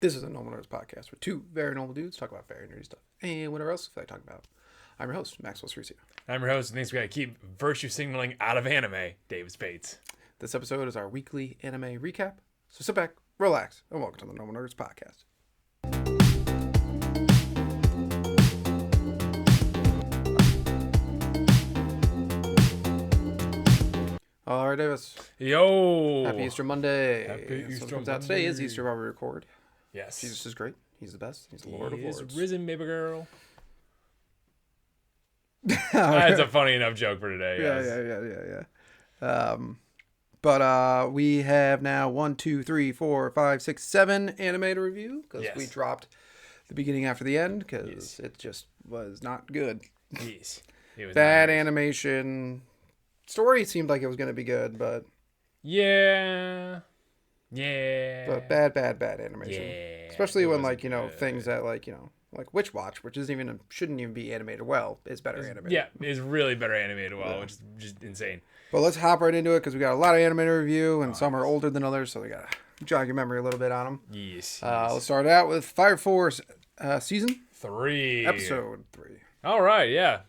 This is a Normal Nerds podcast where two very normal dudes talk about very nerdy stuff and whatever else they talk about. I'm your host, Maxwell Cerisio. I'm your host, and thinks we gotta keep virtue signaling out of anime, Dave Spates. This episode is our weekly anime recap, so sit back, relax, and welcome to the Normal Nerds podcast. All right, Davis. Yo! Happy Easter Monday. Happy Easter comes out today is Easter while we record. Yes. Jesus is great. He's the best. He's the Lord of Lords. He's risen, baby girl. That's a funny enough joke for today. Yeah. But we have now 1, 2, 3, 4, 5, 6, 7 anime to review because we dropped the beginning after the end because it just was not good. Yes. It was Bad animation. Story seemed like it was going to be good, but yeah. But bad animation. Yeah. Especially when things that like Witch Watch, which shouldn't even be animated well, is better animated. Yeah, it's really better animated well, which is just insane. But let's hop right into it because we got a lot of anime to review, and some are older than others, so we gotta jog your memory a little bit on them. Yes. Let's start out with Fire Force season 3, episode 3. All right. Yeah.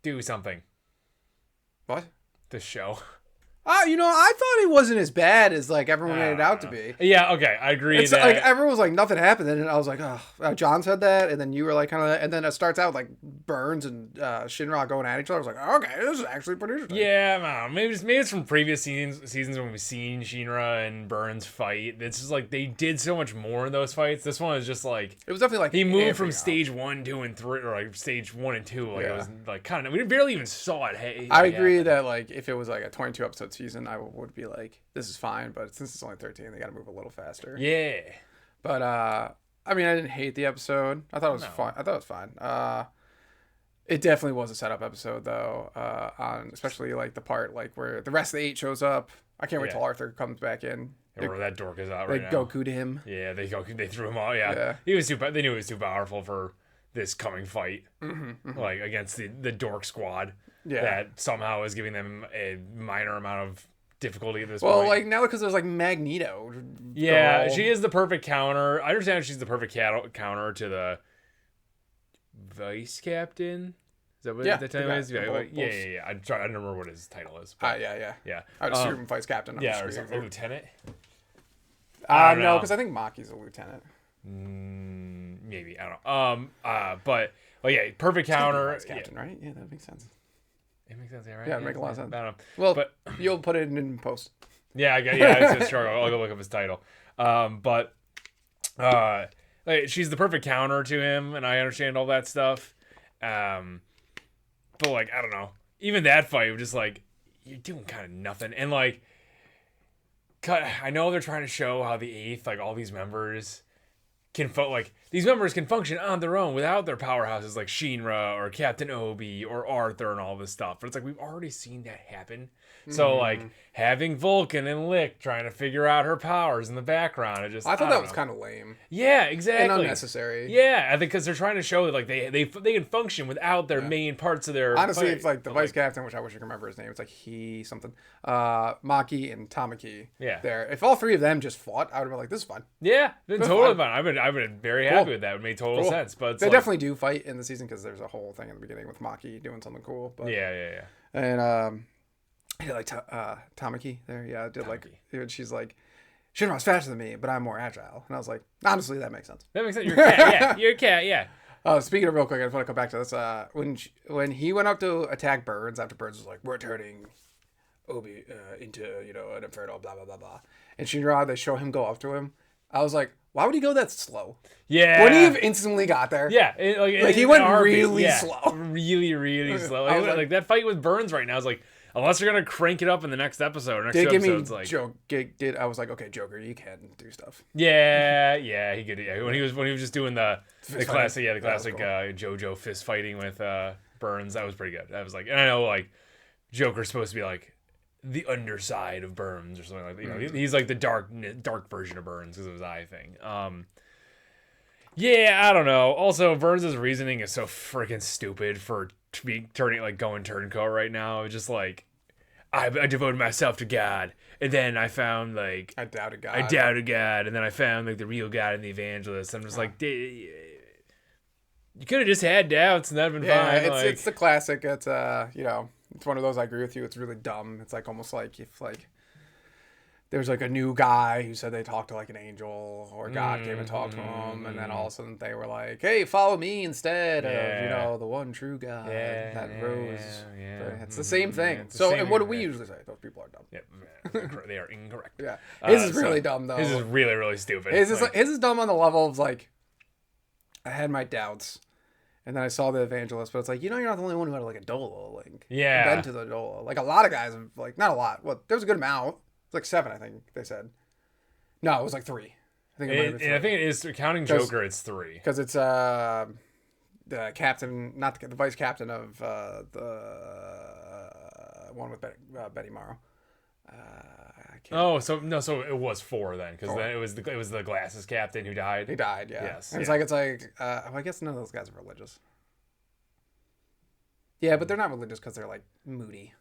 Do something. What? The show. I thought it wasn't as bad as like everyone made it out to be. Yeah, okay, I agree. It's like everyone was like nothing happened, and I was like, oh, John said that, and then you were like kind of, and then it starts out like Burns and Shinra going at each other. I was like, okay, this is actually pretty interesting. Yeah, I don't know. Maybe it's from previous seasons when we've seen Shinra and Burns fight. It's just like they did so much more in those fights. This one is just like it was definitely like he moved from stage 1, 2, and 3, or like stage 1 and 2. Like it was like kind of we barely even saw it. I agree that like if it was like a 22 episode season, I would be like, this is fine, but since it's only 13, they got to move a little faster. Yeah. But I mean, I didn't hate the episode. I thought it was fine. I thought it was fine. It definitely was a setup episode though. On especially like the part like where the rest of the 8 shows up. I can't wait till Arthur comes back in. Or that dork is out right now. They Goku'd him. Yeah, they threw him out. Yeah. He was they knew he was too powerful for this coming fight, like against the dork squad. Yeah. That somehow is giving them a minor amount of difficulty at this point. Well, like now because there's like Magneto. Yeah, she is the perfect counter. I understand she's the perfect counter to the vice captain. Is that what the title is? Yeah. I don't remember what his title is. Yeah. I'd assume vice captain. Or a lieutenant. No, because I think Maki's a lieutenant. Maybe I don't know. But perfect counter. Vice captain, right? Yeah, that makes sense. It makes sense, right? Yeah, it makes a lot of sense. I don't know. Well, but you'll put it in post. Yeah, it's a struggle. I'll go look up his title. She's the perfect counter to him, and I understand all that stuff. But like, I don't know. Even that fight was just like, you're doing kind of nothing. And like, I know they're trying to show how the 8th, like all these members these members can function on their own without their powerhouses like Shinra or Captain Obi or Arthur and all this stuff. But it's like, we've already seen that happen. So like having Vulcan and Lick trying to figure out her powers in the background, I thought that was kind of lame. Yeah, exactly. And unnecessary. Yeah, I think because they're trying to show that like they can function without their main parts of their. Honestly, it's like the vice captain, which I wish I could remember his name. It's like Maki and Tamaki. Yeah. There, if all 3 of them just fought, I would have been like, this is fun. Yeah, it's totally fun. I've been very happy with that. It made total sense. But they definitely do fight in the season because there's a whole thing in the beginning with Maki doing something cool. But, yeah. And I did like Tamaki there. Yeah, I did Tamaki. Like she's like, Shinra's faster than me, but I'm more agile. And I was like, honestly, that makes sense. That makes sense. You're a cat. Yeah, you're a cat. Yeah. Speaking of real quick, I just want to come back to this. When he went up to attack Burns after Burns was like, we're turning Obi into an inferno, blah blah blah blah, and Shinra, they show him go up to him. I was like, why would he go that slow? Yeah. Wouldn't he have instantly got there? Yeah. He went really slow. Really slow. Like that fight with Burns right now is like, unless you're going to crank it up in the next episode. I was like, okay, Joker, you can do stuff. Yeah, he could. Yeah. When he was just doing the classic JoJo fist fighting with Burns, that was pretty good. I was like, and I know like Joker's supposed to be like the underside of Burns or something like that. He's like the dark version of Burns because of his eye thing. Yeah, I don't know. Also, Burns' reasoning is so freaking stupid for going turncoat right now. It's just like, I devoted myself to God, And then I found like I doubted God. And then I found like the real God and the evangelist. I'm just like, you could have just had doubts and that'd been fine. It's the classic. It's it's one of those. I agree with you. It's really dumb. It's like almost like if like there's like a new guy who said they talked to like an angel or God came and talked to him, and then all of a sudden they were like, "Hey, follow me instead of the one true God that rose." It's the same thing. And what do we usually say? Those people are dumb. They are incorrect. His is really dumb though. His is really really stupid. His is dumb on the level of like, I had my doubts. And then I saw the evangelist, but it's like, you're not the only one who had like a Dolo link. Yeah. Been to the Dolo. Like a lot of guys have like, not a lot. Well, there was a good amount. It's like 7, I think they said. No, it was like 3. I think I think it is counting Joker. It's 3 because it's the captain, not the vice captain of the one with Betty Morrow. So it was 4 then, because then it was the glasses captain who died. He died, yeah. Yes, and it's like I guess none of those guys are religious. Yeah, but they're not religious because they're like moody.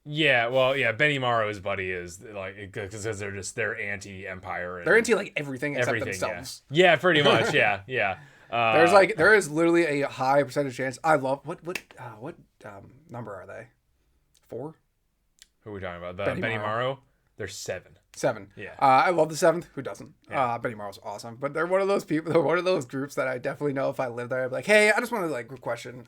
Yeah, well, yeah, Benny Morrow's buddy is like because they're anti-empire. They're anti like everything except themselves. Yeah, pretty much. Yeah. There is literally a high percentage chance. I love what number are they? 4. Who are we talking about? Benny Morrow? They're 7. 7. Yeah. I love the 7th. Who doesn't? Yeah. Benny Morrow's awesome. But they're one of those people. They're one of those groups that I definitely know if I lived there, I'd be like, hey, I just want to like question.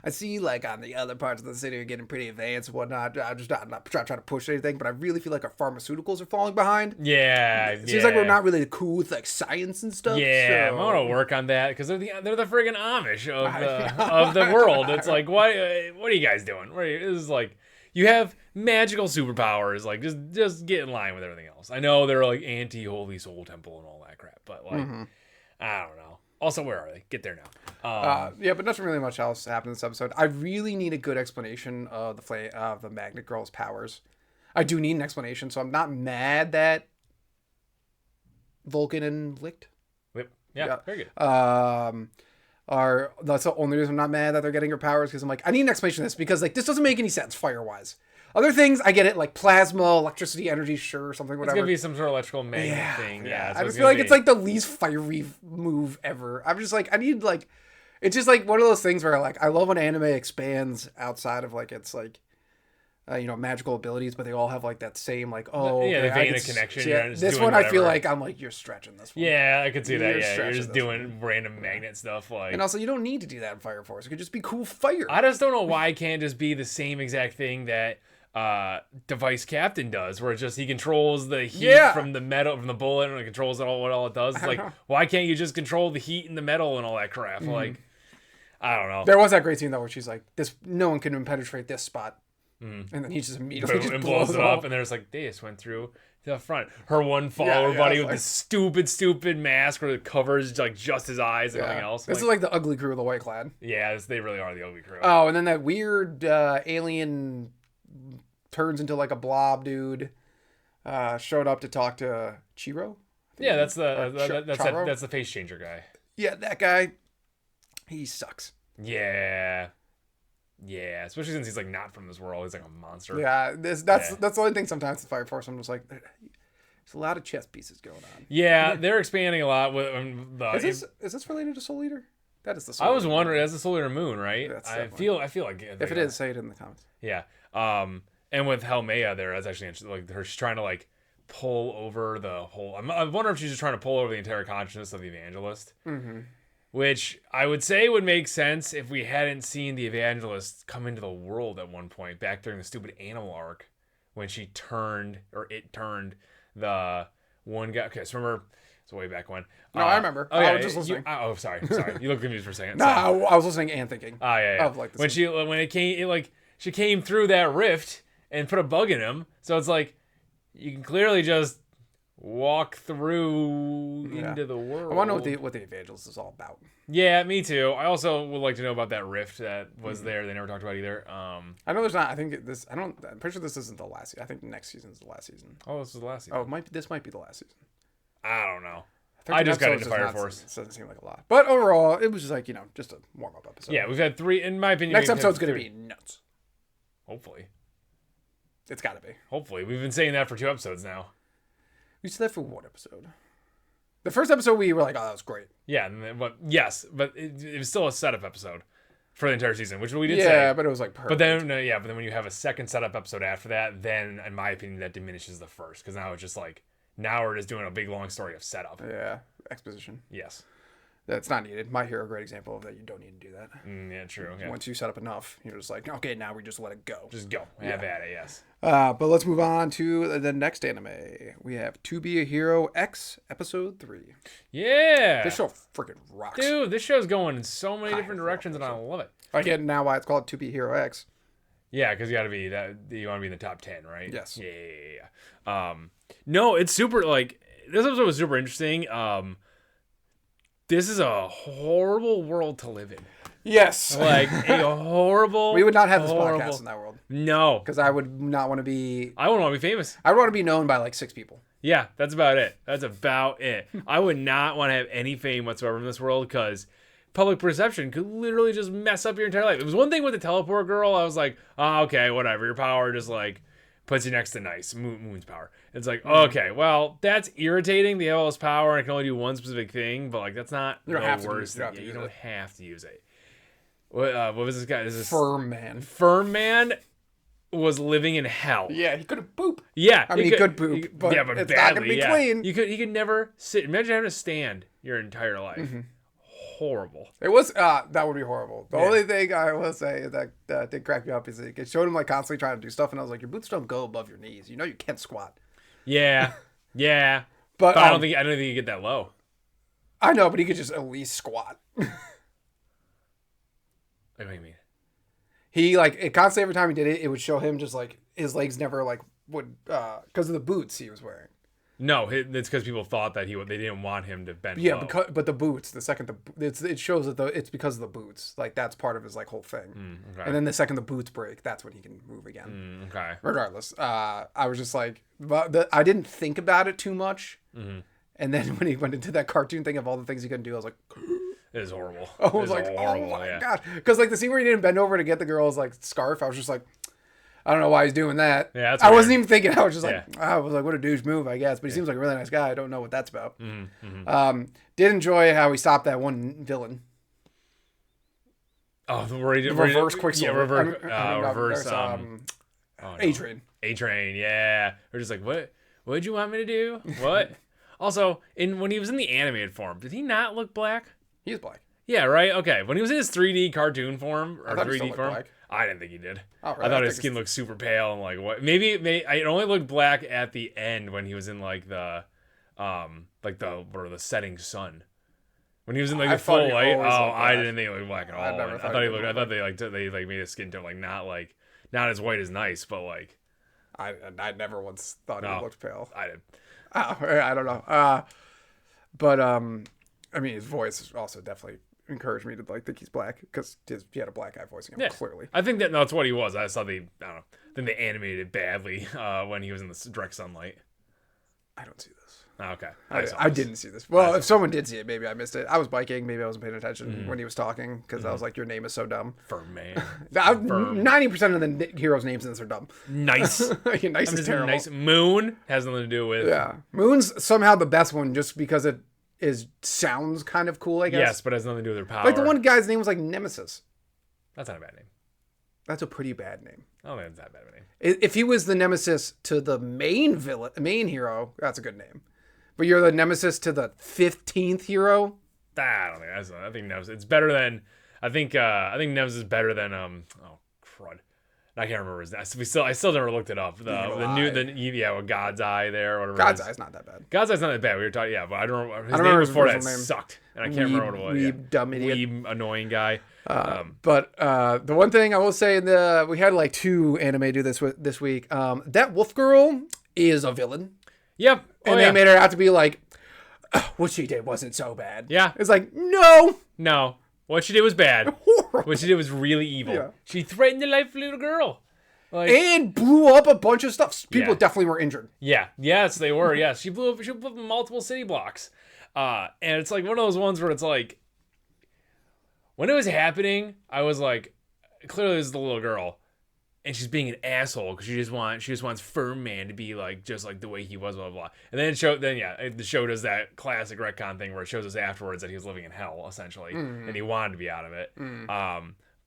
I see like on the other parts of the city are getting pretty advanced and whatnot. I'm not trying to push anything, but I really feel like our pharmaceuticals are falling behind. Yeah. It seems like we're not really cool with like science and stuff. Yeah, so. I want to work on that because they're the friggin' Amish of the world. It's like, what are you guys doing? This is like. You have magical superpowers, like just get in line with everything else. I know they're like anti-Holy Soul Temple and all that crap, but like I don't know. Also, where are they? Get there now. But nothing really much else happened in this episode. I really need a good explanation of the Magnet Girl's powers. I do need an explanation, so I'm not mad that Vulcan and Licht. Yeah, very good. That's the only reason I'm not mad that they're getting her powers, because I'm like, I need an explanation of this, because like this doesn't make any sense fire-wise. Other things, I get it, like plasma, electricity, energy, sure, something, whatever. It's gonna be some sort of electrical magnet thing. Yeah. I just feel like it's like the least fiery move ever. I'm just like, I need like, it's just like one of those things where like, I love when anime expands outside of like, it's like, magical abilities, but they all have like that same like, the vein of connection. Yeah, this one I feel like I'm like, you're stretching this one. Yeah, I could see that. Yeah, you're just doing random magnet stuff. Like, and also you don't need to do that in Fire Force. It could just be cool fire. I just don't know why it can't just be the same exact thing that the Vice Captain does, where it's just he controls the heat from the metal, from the bullet, and it controls what all it does. It's like, why can't you just control the heat and the metal and all that crap? Like, I don't know. There was that great scene though where she's like, no one can penetrate this spot. And then he just immediately blows it up, and there's like, they just went through the front. Her one follower buddy with the stupid mask where it covers like just his eyes and nothing else. This is like the ugly crew of the White Clad. Yeah, they really are the ugly crew. Oh, and then that weird alien turns into like a blob dude showed up to talk to Chiro. Yeah, that's the face changer guy. Yeah, that guy. He sucks. Yeah, especially since he's like not from this world. He's like a monster. Yeah, that's the only thing sometimes with Fire Force. I'm just like, there's a lot of chess pieces going on. Yeah, they're expanding a lot with Is this related to Soul Eater? That is the Soul Eater. I was wondering, that's the Soul Eater moon, right? I feel like if it is, say it in the comments. Yeah. And with Helmea there, that's actually interesting. Like she's trying to like pull over the whole. I wonder if she's just trying to pull over the entire consciousness of the Evangelist. Mm-hmm. Which I would say would make sense if we hadn't seen the Evangelist come into the world at one point back during the stupid animal arc when it turned the one guy. Okay, so remember, it's way back when. No, I remember. Okay, I was just listening. Sorry. You looked confused for a second. No, I was listening and thinking. Oh, yeah. Of like when she came through that rift and put a bug in him, so it's like you can clearly just walk through into the world. I want to know what the Evangelist is all about. Yeah, me too. I also would like to know about that rift that was there. They never talked about either. I know there's not. I think this. I'm pretty sure this isn't the last season. I think next season is the last season. Oh, this is the last season. Oh, this might be the last season. I don't know. I just got into Fire Force. It doesn't seem like a lot, but overall, it was just like just a warm up episode. Yeah, we've had 3. In my opinion, next episode's gonna be nuts. Hopefully. It's got to be. Hopefully. We've been saying that for 2 episodes now. We said that for 1 episode. The first episode we were like, oh, that was great. Yeah, but it was still a setup episode for the entire season, which we did say. Yeah, but it was like perfect. But then when you have a second setup episode after that, then in my opinion that diminishes the first, because now it's just like we're just doing a big long story of setup. Yeah, exposition. Yes. That's not needed. My Hero, great example of that. You don't need to do that. Yeah, true. Yeah. Once you set up enough, you're just like, okay, now we just let it go. Just go. Have at it, yes. But let's move on to the next anime. We have To Be a Hero X Episode 3. Yeah. This show freaking rocks. Dude, this show's going in so many different directions, and I love it. I get now why it's called To Be a Hero X. Yeah, because you got to be that. You want to be in the top 10, right? Yes. Yeah. No, it's super. Like, this episode was super interesting. This is a horrible world to live in. Yes. Like a horrible. We would not have this podcast in that world. No. Because I would not want to be. I wouldn't want to be famous. I would want to be known by like 6 people. Yeah, that's about it. I would not want to have any fame whatsoever in this world, because public perception could literally just mess up your entire life. It was one thing with the teleport girl. I was like, oh, okay, whatever. Your power just like puts you next to nice. Moon's power. It's like, okay, well, that's irritating. They have all this power and it can only do one specific thing, but like that's not you don't have to use it. What was this guy? Firm Man. Firm Man was living in hell. Yeah, he couldn't poop. Yeah, I mean, he could poop, but it's badly, not gonna be clean. He could never sit. Imagine having to stand your entire life. Mm-hmm. Horrible. It was that would be horrible. The only thing I will say that did crack me up is it showed him like constantly trying to do stuff, and I was like, your boots don't go above your knees. You know you can't squat. Yeah. But I don't think you get that low. I know, but he could just at least squat. What do you mean? He like it constantly every time he did it, it would show him just like his legs never like would because of the boots he was wearing. No, it's because people thought that they didn't want him to bend. Yeah, low. but the boots. It shows that it's because of the boots. Like that's part of his like whole thing. Okay. And then the second the boots break, that's when he can move again. Okay. Regardless, I was just like, I didn't think about it too much. Mm-hmm. And then when he went into that cartoon thing of all the things he couldn't do, I was like, it is horrible. I was like, horrible, oh my god, because like the scene where he didn't bend over to get the girl's like scarf, I was just like, I don't know why he's doing that. Yeah, that's I weird. wasn't even thinking. I was just like, I was like, what a douche move, I guess. But he seems like a really nice guy. I don't know what that's about. Did enjoy how he stopped that one villain. Oh, the reverse Quicksilver. Reverse. A-Train. A-Train. Yeah. We're just like, what? What did you want me to do? What? Also, when he was in the animated form, did he not look black? He was black. Yeah, right. Okay. When he was in his 3D cartoon form or 3D form, black. I didn't think he did. Oh, really? I thought his skin looked super pale and like what? Maybe it only looked black at the end when he was in like the setting sun. When he was in like the full light. I didn't think it looked black at all. I thought they made his skin tone like not as white as nice, but like I never once thought he looked pale. I did. I don't know. But I mean, his voice also definitely encouraged me to like think he's black because he had a black guy voicing him clearly. I think that's what he was. I saw I think they animated it badly when he was in the direct sunlight. I don't see this. Oh, okay. I didn't see this. Well, if someone did see it, maybe I missed it. I was biking. Maybe I wasn't paying attention when he was talking because I was like, your name is so dumb. Firm Man. 90% of the heroes' names in this are dumb. Nice. Nice is terrible. Nice. Moon has nothing to do with. Yeah. Moon's somehow the best one just because it sounds kind of cool, I guess. Yes, but it has nothing to do with their power. Like the one guy's name was like Nemesis. That's not a bad name. That's a pretty bad name. I don't think it's that bad of a name. If he was the nemesis to the main hero, that's a good name. But you're the nemesis to the 15th hero? I don't think that's. I think Nemesis. It's better than. I think Nemesis is better than. Oh crud! I can't remember his name. I still never looked it up. With God's Eye there. Or whatever. God's Eye's not that bad. God's Eye's not that bad. We were talking. Yeah, but I don't remember. His name before that sucked, and I can't remember what it was. Weeb, dumb idiot. Weeb, annoying guy. But the one thing I will say, we had like 2 anime do this week. That wolf girl is a villain. Yep. And they made her out to be like, what she did wasn't so bad. Yeah. It's like, no. What she did was bad. Horrible. What she did was really evil. Yeah. She threatened the life of a little girl. And blew up a bunch of stuff. People definitely were injured. Yeah. Yes, they were. Yes. She blew up multiple city blocks. And it's like one of those ones where it's like, when it was happening, I was like, clearly this is the little girl. and she's being an asshole because she just wants Firm Man to be like just like the way he was, blah blah blah. And then the show does that classic retcon thing where it shows us afterwards that he was living in hell essentially, and he wanted to be out of it.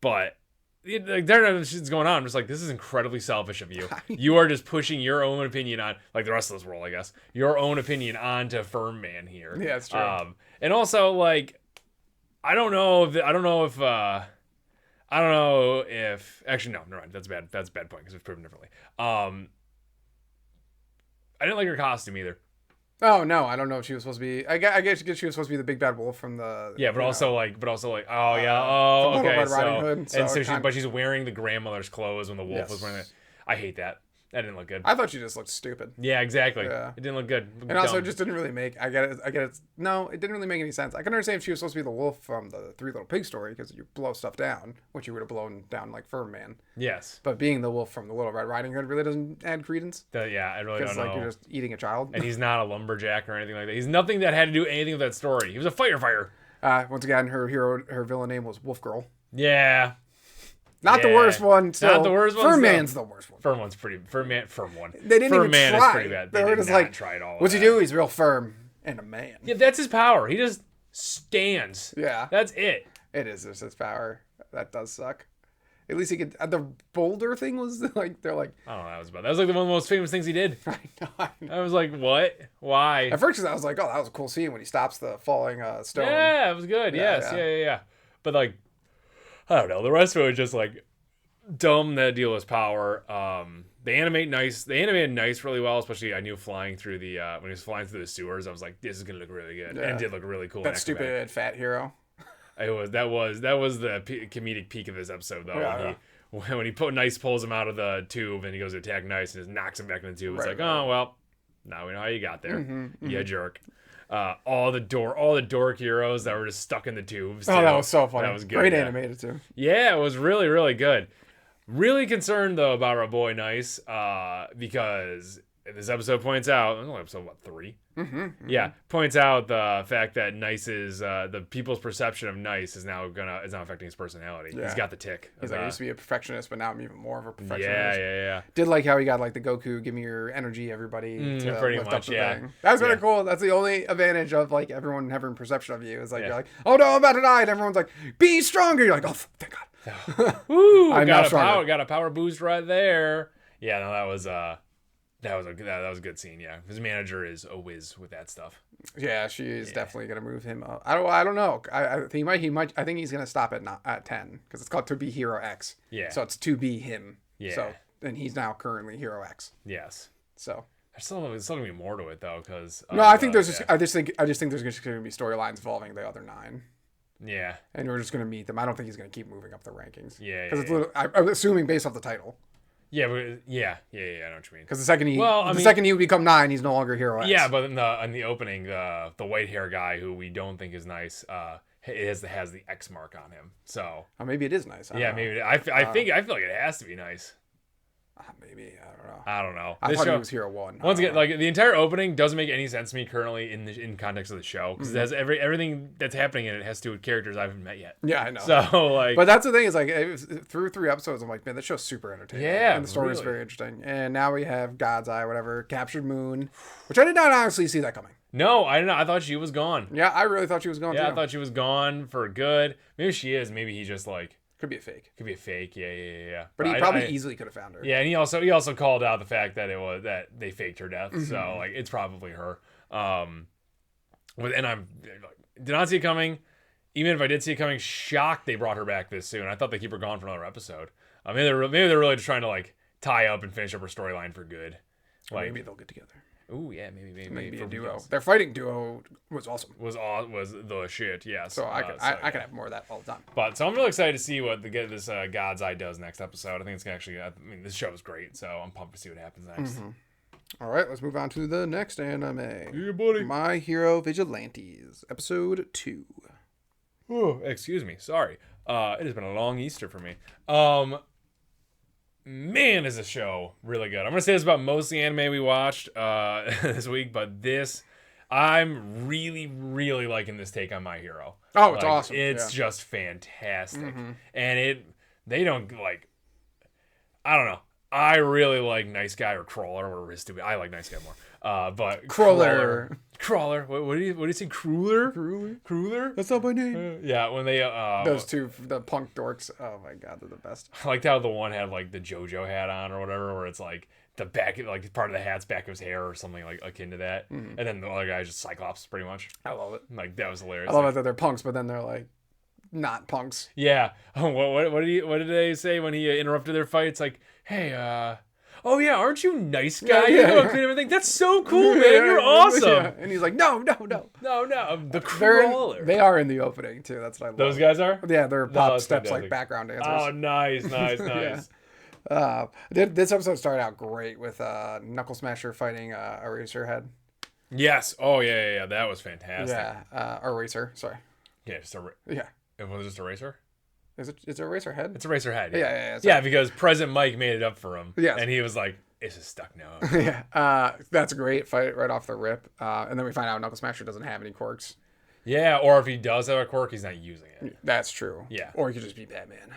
But like there are shit's going on. I'm just like, this is incredibly selfish of you. You are just pushing your own opinion on, like the rest of this world, I guess, your own opinion onto Firm Man here. Yeah, it's true. And also like, I don't know if actually no, never mind. That's bad. That's a bad point because it's proven differently. I didn't like her costume either. Oh no, I don't know if she was supposed to be. I guess she was supposed to be the big bad wolf from the. Yeah, but also like, but she's wearing the grandmother's clothes when the wolf was wearing it. I hate that. That didn't look good. I thought she just looked stupid. Yeah, exactly. Yeah. It didn't look good. And also, it just didn't really make. I get it. No, it didn't really make any sense. I can understand if she was supposed to be the wolf from the Three Little Pigs story because you blow stuff down, which you would have blown down like Firm Man. Yes. But being the wolf from the Little Red Riding Hood really doesn't add credence. I really don't know. Because you're just eating a child. And he's not a lumberjack or anything like that. He's nothing that had to do anything with that story. He was a firefighter. Once again, her villain name was Wolf Girl. Yeah. Not the worst one. Still. Not the worst one. Firm Man's the worst one. Firm one's pretty. Firm one. They didn't even Man try. Is pretty bad. They were just like, try at all. What's he do? He's real firm and a man. Yeah, that's his power. He just stands. Yeah, that's it. It is just his power. That does suck. At least he could. The boulder thing was like they're like. I don't know. That was like one of the most famous things he did. I know. I was like, what? Why? At first, I was like, oh, that was a cool scene when he stops the falling stone. Yeah, it was good. Yeah. But like, I don't know. The rest of it was just like dumb that deal with power. They animated nice really well, especially I knew flying through the when he was flying through the sewers, I was like, this is gonna look really good. And it did look really cool. That stupid fat hero. That was the comedic peak of this episode though. When he pulls him out of the tube and he goes to attack Nice and just knocks him back in the tube. It's oh well, now we know how you got there. You jerk. All the dork heroes that were just stuck in the tubes. Oh, that was so funny. That was good. Great animated too. Yeah, it was really, really good. Really concerned though about our boy Nice, because this episode points out, episode 3? Yeah, points out the fact that Nice's the people's perception of Nice is now affecting his personality. Yeah. He's got the tick. He's like, I used to be a perfectionist, but now I'm even more of a perfectionist. Yeah. Did like how he got like the Goku, give me your energy, everybody, to pretty lift much, up the thing. That was really cool. That's the only advantage of like everyone having perception of you. Is like you're like, oh no, I'm about to die, and everyone's like, be stronger. You're like, oh thank God. Woo! Got a power boost right there. Yeah, no, that was a good scene. Yeah, his manager is a whiz with that stuff. Yeah, she is definitely gonna move him up. I don't know. I think he might. I think he's gonna stop at 10 because it's called To Be Hero X. Yeah. So it's to be him. Yeah. So and he's now currently Hero X. Yes. So. There's still gonna be more to it though, because no, I think there's just I just think there's just gonna be storylines involving the other 9. Yeah. And we're just going to meet them. I don't think he's going to keep moving up the rankings. Yeah. Because I'm assuming based off the title. Yeah, but I know what you mean. Because the second he would become 9, he's no longer Hero X. Yeah, but in the opening, the white hair guy who we don't think is Nice, has the X mark on him. So maybe it is Nice. Maybe I feel like it has to be Nice. Maybe I don't know. I thought he was Hero 1. Once again, like the entire opening doesn't make any sense to me currently in context of the show because it has everything that's happening in it has to do with characters I haven't met yet. Yeah, I know. So like, but that's the thing is like through 3 episodes, I'm like, man, this show's super entertaining. Yeah, and the story is very interesting. And now we have God's Eye, whatever, captured Moon, which I did not honestly see that coming. No, I didn't. I thought she was gone. Yeah, I really thought she was gone. Yeah, too. I thought she was gone for good. Maybe she is. Maybe he just like. Could be a fake. Yeah. But he probably easily could have found her. Yeah, and he also called out the fact that that they faked her death. So like it's probably her. And I did not see it coming. Even if I did see it coming, shocked they brought her back this soon. I thought they'd keep her gone for another episode. Maybe they're really just trying to like tie up and finish up her storyline for good. Like maybe they'll get together. Ooh, yeah, maybe a duo. Their fighting duo was awesome. Was the shit, yeah. So I could have more of that all the time. But so I'm really excited to see what this God's Eye does next episode. I think it's gonna actually. This show is great, so I'm pumped to see what happens next. All right, let's move on to the next anime. Yeah, buddy. My Hero Vigilantes, episode 2. Oh, excuse me. Sorry. It has been a long Easter for me. Man, is this show really good. I'm going to say this about most of the anime we watched this week, but I'm really, really liking this take on My Hero. Oh, it's awesome. It's just fantastic. And they don't, like, I don't know. I really like Nice Guy or Crawler or his stupid. I like Nice Guy more. But Crawler. What do you say? Crueler? Crueler? That's not my name. Yeah, when they those two, the punk dorks. Oh my god, they're the best. I liked how the one had like the JoJo hat on or whatever, where it's like the back, like part of the hat's back of his hair or something like akin to that. And then the other guy's just Cyclops, pretty much. I love it. Like that was hilarious. I love it that they're punks, but then they're like not punks. Yeah. What did they say when he interrupted their fight? It's like, hey, oh yeah, aren't you Nice Guy? You know, everything. That's so cool, man. You're awesome. Yeah. And he's like, no. The Crawler. They are in the opening too. That's what I love. Those guys are. Yeah, they're pop steps like background dancers. Oh, nice. Yeah. This episode started out great with Knuckle Smasher fighting Eraserhead. Yes. Oh yeah. That was fantastic. Yeah. Eraser. Sorry. Yeah. It was just Eraser. Is it? It's Eraserhead. It's Eraserhead. Yeah. Because President Mike made it up for him. Yeah. And he was like, "It's a stuck nose." Yeah. That's a great fight right off the rip. And then we find out Knuckle Smasher doesn't have any quirks. Yeah. Or if he does have a quirk, he's not using it. That's true. Yeah. Or he could just be Batman.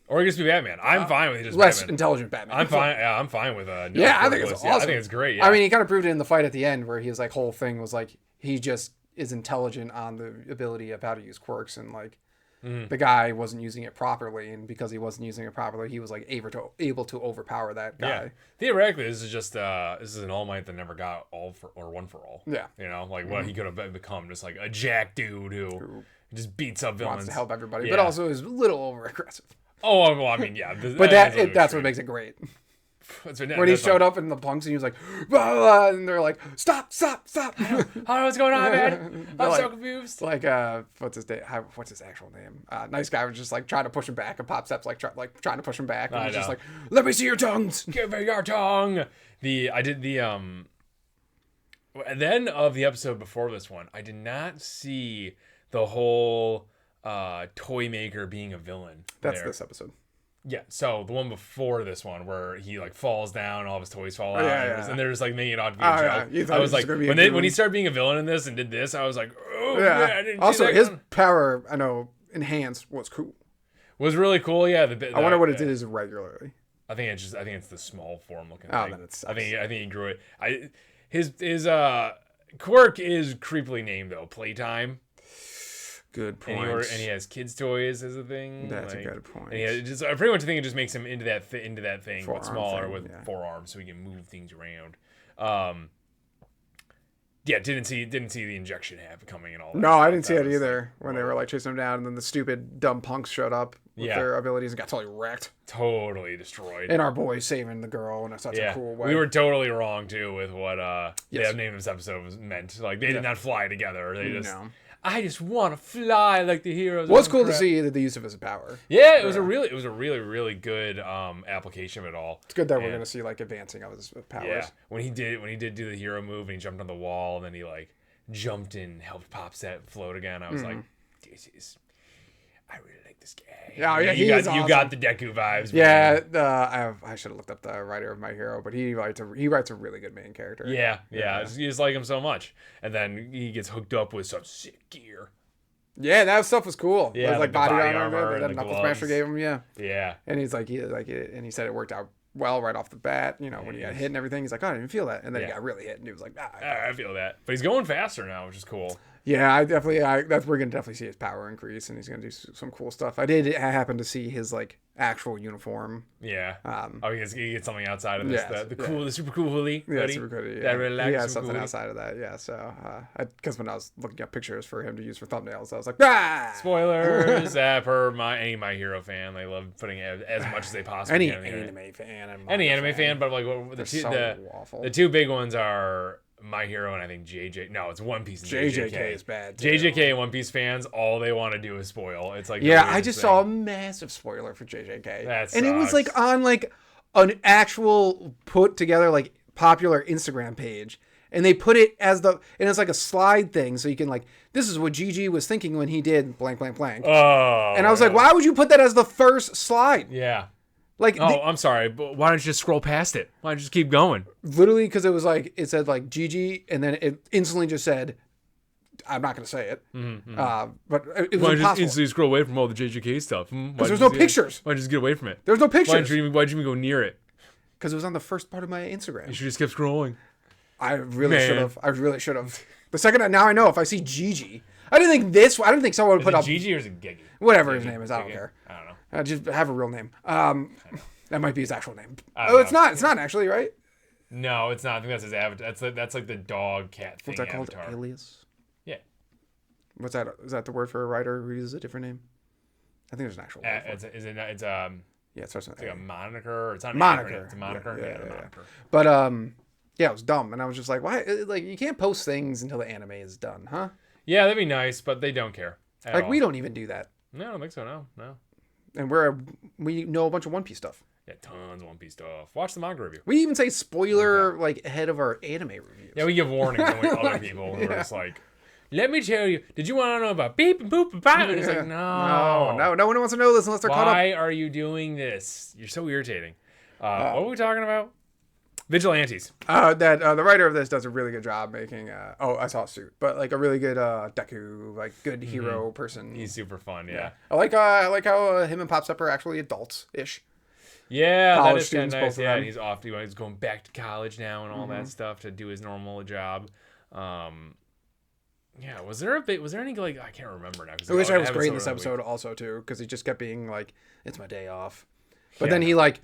Or he could just be Batman. I'm fine with just less Batman. Intelligent Batman. I'm fine. Yeah, I'm fine with yeah, I think it's awesome. Yeah, I think it's great. Yeah. I mean, he kind of proved it in the fight at the end, where his like whole thing was like he just is intelligent on the ability of how to use quirks, and like the guy wasn't using it properly, and because he wasn't using it properly, he was like able to overpower that guy. Yeah. Theoretically, this is just this is an All Might that never got all for or one for all. Yeah. You know, like what he could have become, just like a jack dude who just beats up villains, wants to help everybody, but also is a little over aggressive. Oh, well, I mean, yeah. But that's what makes it great. When he showed up in the punks and he was like, blah, blah, and they're like, stop. I don't know what's going on, man. I'm so confused. Like, what's his actual name? Nice Guy was just like trying to push him back, and Pop Step's like trying to push him back, and he's just like, let me see your tongues. Give me your tongue. I did the then of the episode before this one, I did not see the whole toy maker being a villain. That's this episode. Yeah, so the one before this one where he like falls down, all of his toys fall out, and they're just like making it out to be a joke. I was like, when he started being a villain in this and did this, I was like, oh yeah. Man, I didn't also, see that his one. power, I know, enhanced was cool. Was really cool, yeah. I wonder what it is regularly. I think it's the small form looking thing. Then it sucks. I think he grew it. His quirk is creepily named though, Playtime. Good point. And he has kids' toys as a thing. That's a good point. And I pretty much think it just makes him into that thing, but smaller with 4 arms, so he can move things around. Yeah, didn't see the injection coming and all that. No, I didn't see it either. When they were like chasing him down, and then the stupid dumb punks showed up with their abilities and got totally wrecked. Totally destroyed. And our boy saving the girl in such a cool way. We were totally wrong too with what they have named this episode was meant. Like they did not fly together. They just. No. I just want to fly like the heroes. Well, it's cool to see the use of his power. Yeah, it was a really good application of it all. It's good that we're gonna see like advancing of his powers. Yeah, when he did do the hero move and he jumped on the wall and then he like jumped and helped Popset float again. I was like, I really like this guy. Yeah, you got the Deku vibes. Yeah, I should have looked up the writer of My Hero, but he writes a really good main character. Yeah. I just like him so much, and then he gets hooked up with some sick gear. Yeah, that stuff was cool. Yeah, it was like body armor that Knuckle Smasher gave him. Yeah. And he's like, and he said it worked out well right off the bat. You know, when he got hit and everything, he's like, oh, I didn't feel that, and then he got really hit, and he was like, I feel that. But he's going faster now, which is cool. Yeah, we're gonna definitely see his power increase, and he's gonna do some cool stuff. I did happen to see his like actual uniform. Yeah. He gets something outside of this. The super cool hoodie. Yeah, super cool. Yeah. That really he has something cool outside of that. Yeah. So, because when I was looking up pictures for him to use for thumbnails, I was like, spoilers. Per any My Hero fan, they love putting as much as they possibly can. Any anime fan, but like the two big ones are My Hero and I think JJ. No, it's One Piece and JJK. JJK is bad too. JJK and One Piece fans, all they want to do is spoil. It's like I just saw a massive spoiler for JJK, and it was like on like an actual put together like popular Instagram page, and they put it as and it's like a slide thing, so you can like this is what GG was thinking when he did blank blank blank. Oh, and I was like, why would you put that as the first slide? Yeah. Like, I'm sorry, but why don't you just scroll past it? Why don't you just keep going? Literally, because it was like, it said like GG, and then it instantly just said I'm not going to say it. Mm-hmm. But it was Why impossible. just instantly scroll away from all the JJK stuff? Because there's no pictures. Why just get away from it? There's no pictures. Why'd you even go near it? Because it was on the first part of my Instagram. You should just kept scrolling. I really should have. I really should have. The second now I know if I see Gigi, I didn't think someone would put up Gigi or is it Gigi? Whatever his name is. I don't care. I don't know. Just have a real name. That might be his actual name. Oh, it's not. It's not actually, right? No, it's not. I think that's his avatar. That's like the dog cat thing. What's that called? Avatar. Alias. Yeah. What's that? Is that the word for a writer who uses a different name? I think there's an actual word for it. Yeah, it starts with like a moniker. It's not an moniker. acronym, it's a moniker. Yeah, a moniker. But yeah, it was dumb, and I was just like, why? Like, you can't post things until the anime is done, huh? Yeah, that'd be nice, but they don't care. Like, all. we don't even do that. No, I don't think so. No. And we know a bunch of One Piece stuff. Yeah, tons of One Piece stuff. Watch the manga review. We even say spoiler like ahead of our anime reviews. Yeah, we give warnings to other people. We're just like, let me tell you. Did you want to know about beep and boop and bop? And it's like, no one wants to know this unless they're caught up. Why are you doing this? You're so irritating. What were we talking about? Vigilantes. The writer of this does a really good job making. I saw a suit, but like a really good Deku, like good hero person. He's super fun. Yeah. I like how him and Popstep are actually adults ish. Yeah, college that is kind of students, nice. both of Yeah, them. and he's off. He's going back to college now and all that stuff to do his normal job. Yeah, was there any like I can't remember now. I wish I was great in this episode also too, because he just kept being like, "It's my day off," but then he like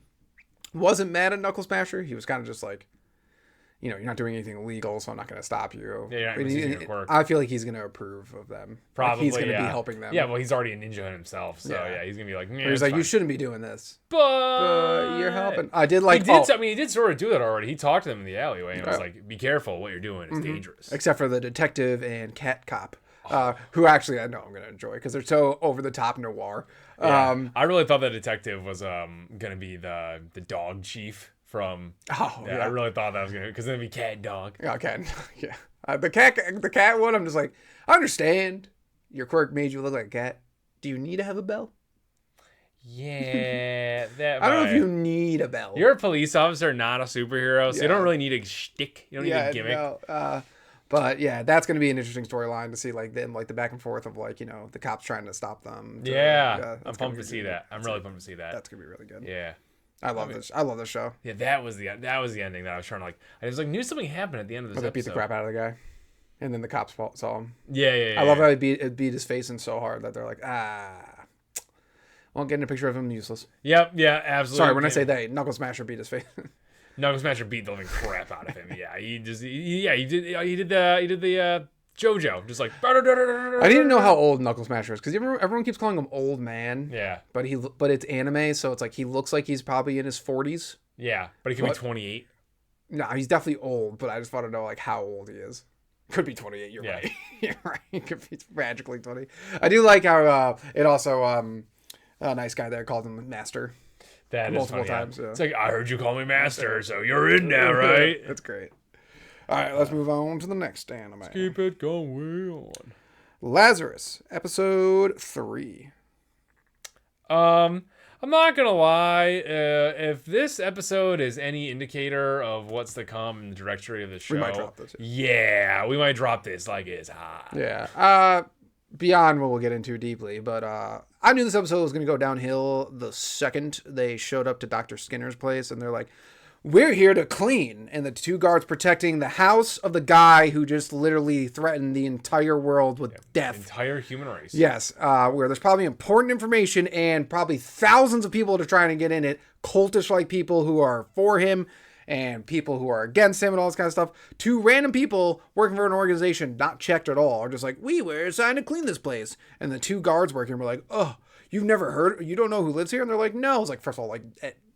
wasn't mad at Knuckle Smasher. He was kind of just like, you're not doing anything illegal, so I'm not going to stop you. Yeah, you're not using your quirk. I feel like he's going to approve of them. Probably, like he's going to be helping them. Yeah, well, he's already a ninja himself, so yeah he's going to be like, he's like, you shouldn't be doing this, but you're helping. I did like. He did sort of do that already. He talked to them in the alleyway and was like, "Be careful, what you're doing is dangerous." Except for the detective and cat cop. Who actually I know I'm going to enjoy because they're so over the top noir. Yeah. I really thought the detective was going to be the dog chief from. I really thought that was going to because then it'd be cat and dog. Yeah, cat. Yeah, the cat one. I'm just like, I understand your quirk made you look like a cat. Do you need to have a bell? Yeah, I don't know if you need a bell. You're a police officer, not a superhero, so you don't really need a shtick. You don't need a gimmick. No, but yeah, that's going to be an interesting storyline to see like them like the back and forth of like the cops trying to stop them. I'm pumped to see that. I'm really pumped to see that. That's gonna be really good. Yeah, I love this show. Yeah, that was the ending that I was trying to like. I was like knew something happened at the end of this episode. They beat the crap out of the guy, and then the cops saw him. Yeah. I love how it beat his face in so hard that they're like, won't get in a picture of him, useless. Yep, yeah, absolutely. Sorry, when I say they, Knuckle Smasher beat his face. Knuckle Smasher beat the living crap out of him. Yeah, he did the JoJo, just like. I didn't know how old Knuckle Smasher is because everyone keeps calling him old man. Yeah, but it's anime, so it's like he looks like he's probably in his 40s. Yeah, but he could be 28. No, he's definitely old, but I just want to know like how old he is. Could be 28. You're right. You're right. He could be magically 20. I do like how it also a nice guy there called him Master. That multiple is funny, times. Yeah. It's like I heard you call me Master, so you're in now, right? That's great. All right, let's move on to the next anime. Let's keep it going on. Lazarus, episode 3. I'm not gonna lie. If this episode is any indicator of what's to come in the trajectory of the show, we might drop this. Yeah, we might drop this like it's hot. Yeah. Beyond what we'll get into deeply, but I knew this episode was going to go downhill the second they showed up to Dr. Skinner's place, and they're like, "We're here to clean," and the two guards protecting the house of the guy who just literally threatened the entire world with death. The entire human race. Yes, where there's probably important information and probably thousands of people that are trying to get in it, cultish-like people who are for him, and people who are against him and all this kind of stuff. Two random people working for an organization not checked at all are just like, we were assigned to clean this place. And the two guards working were like, oh, you don't know who lives here? And they're like, no. It's like, first of all, like,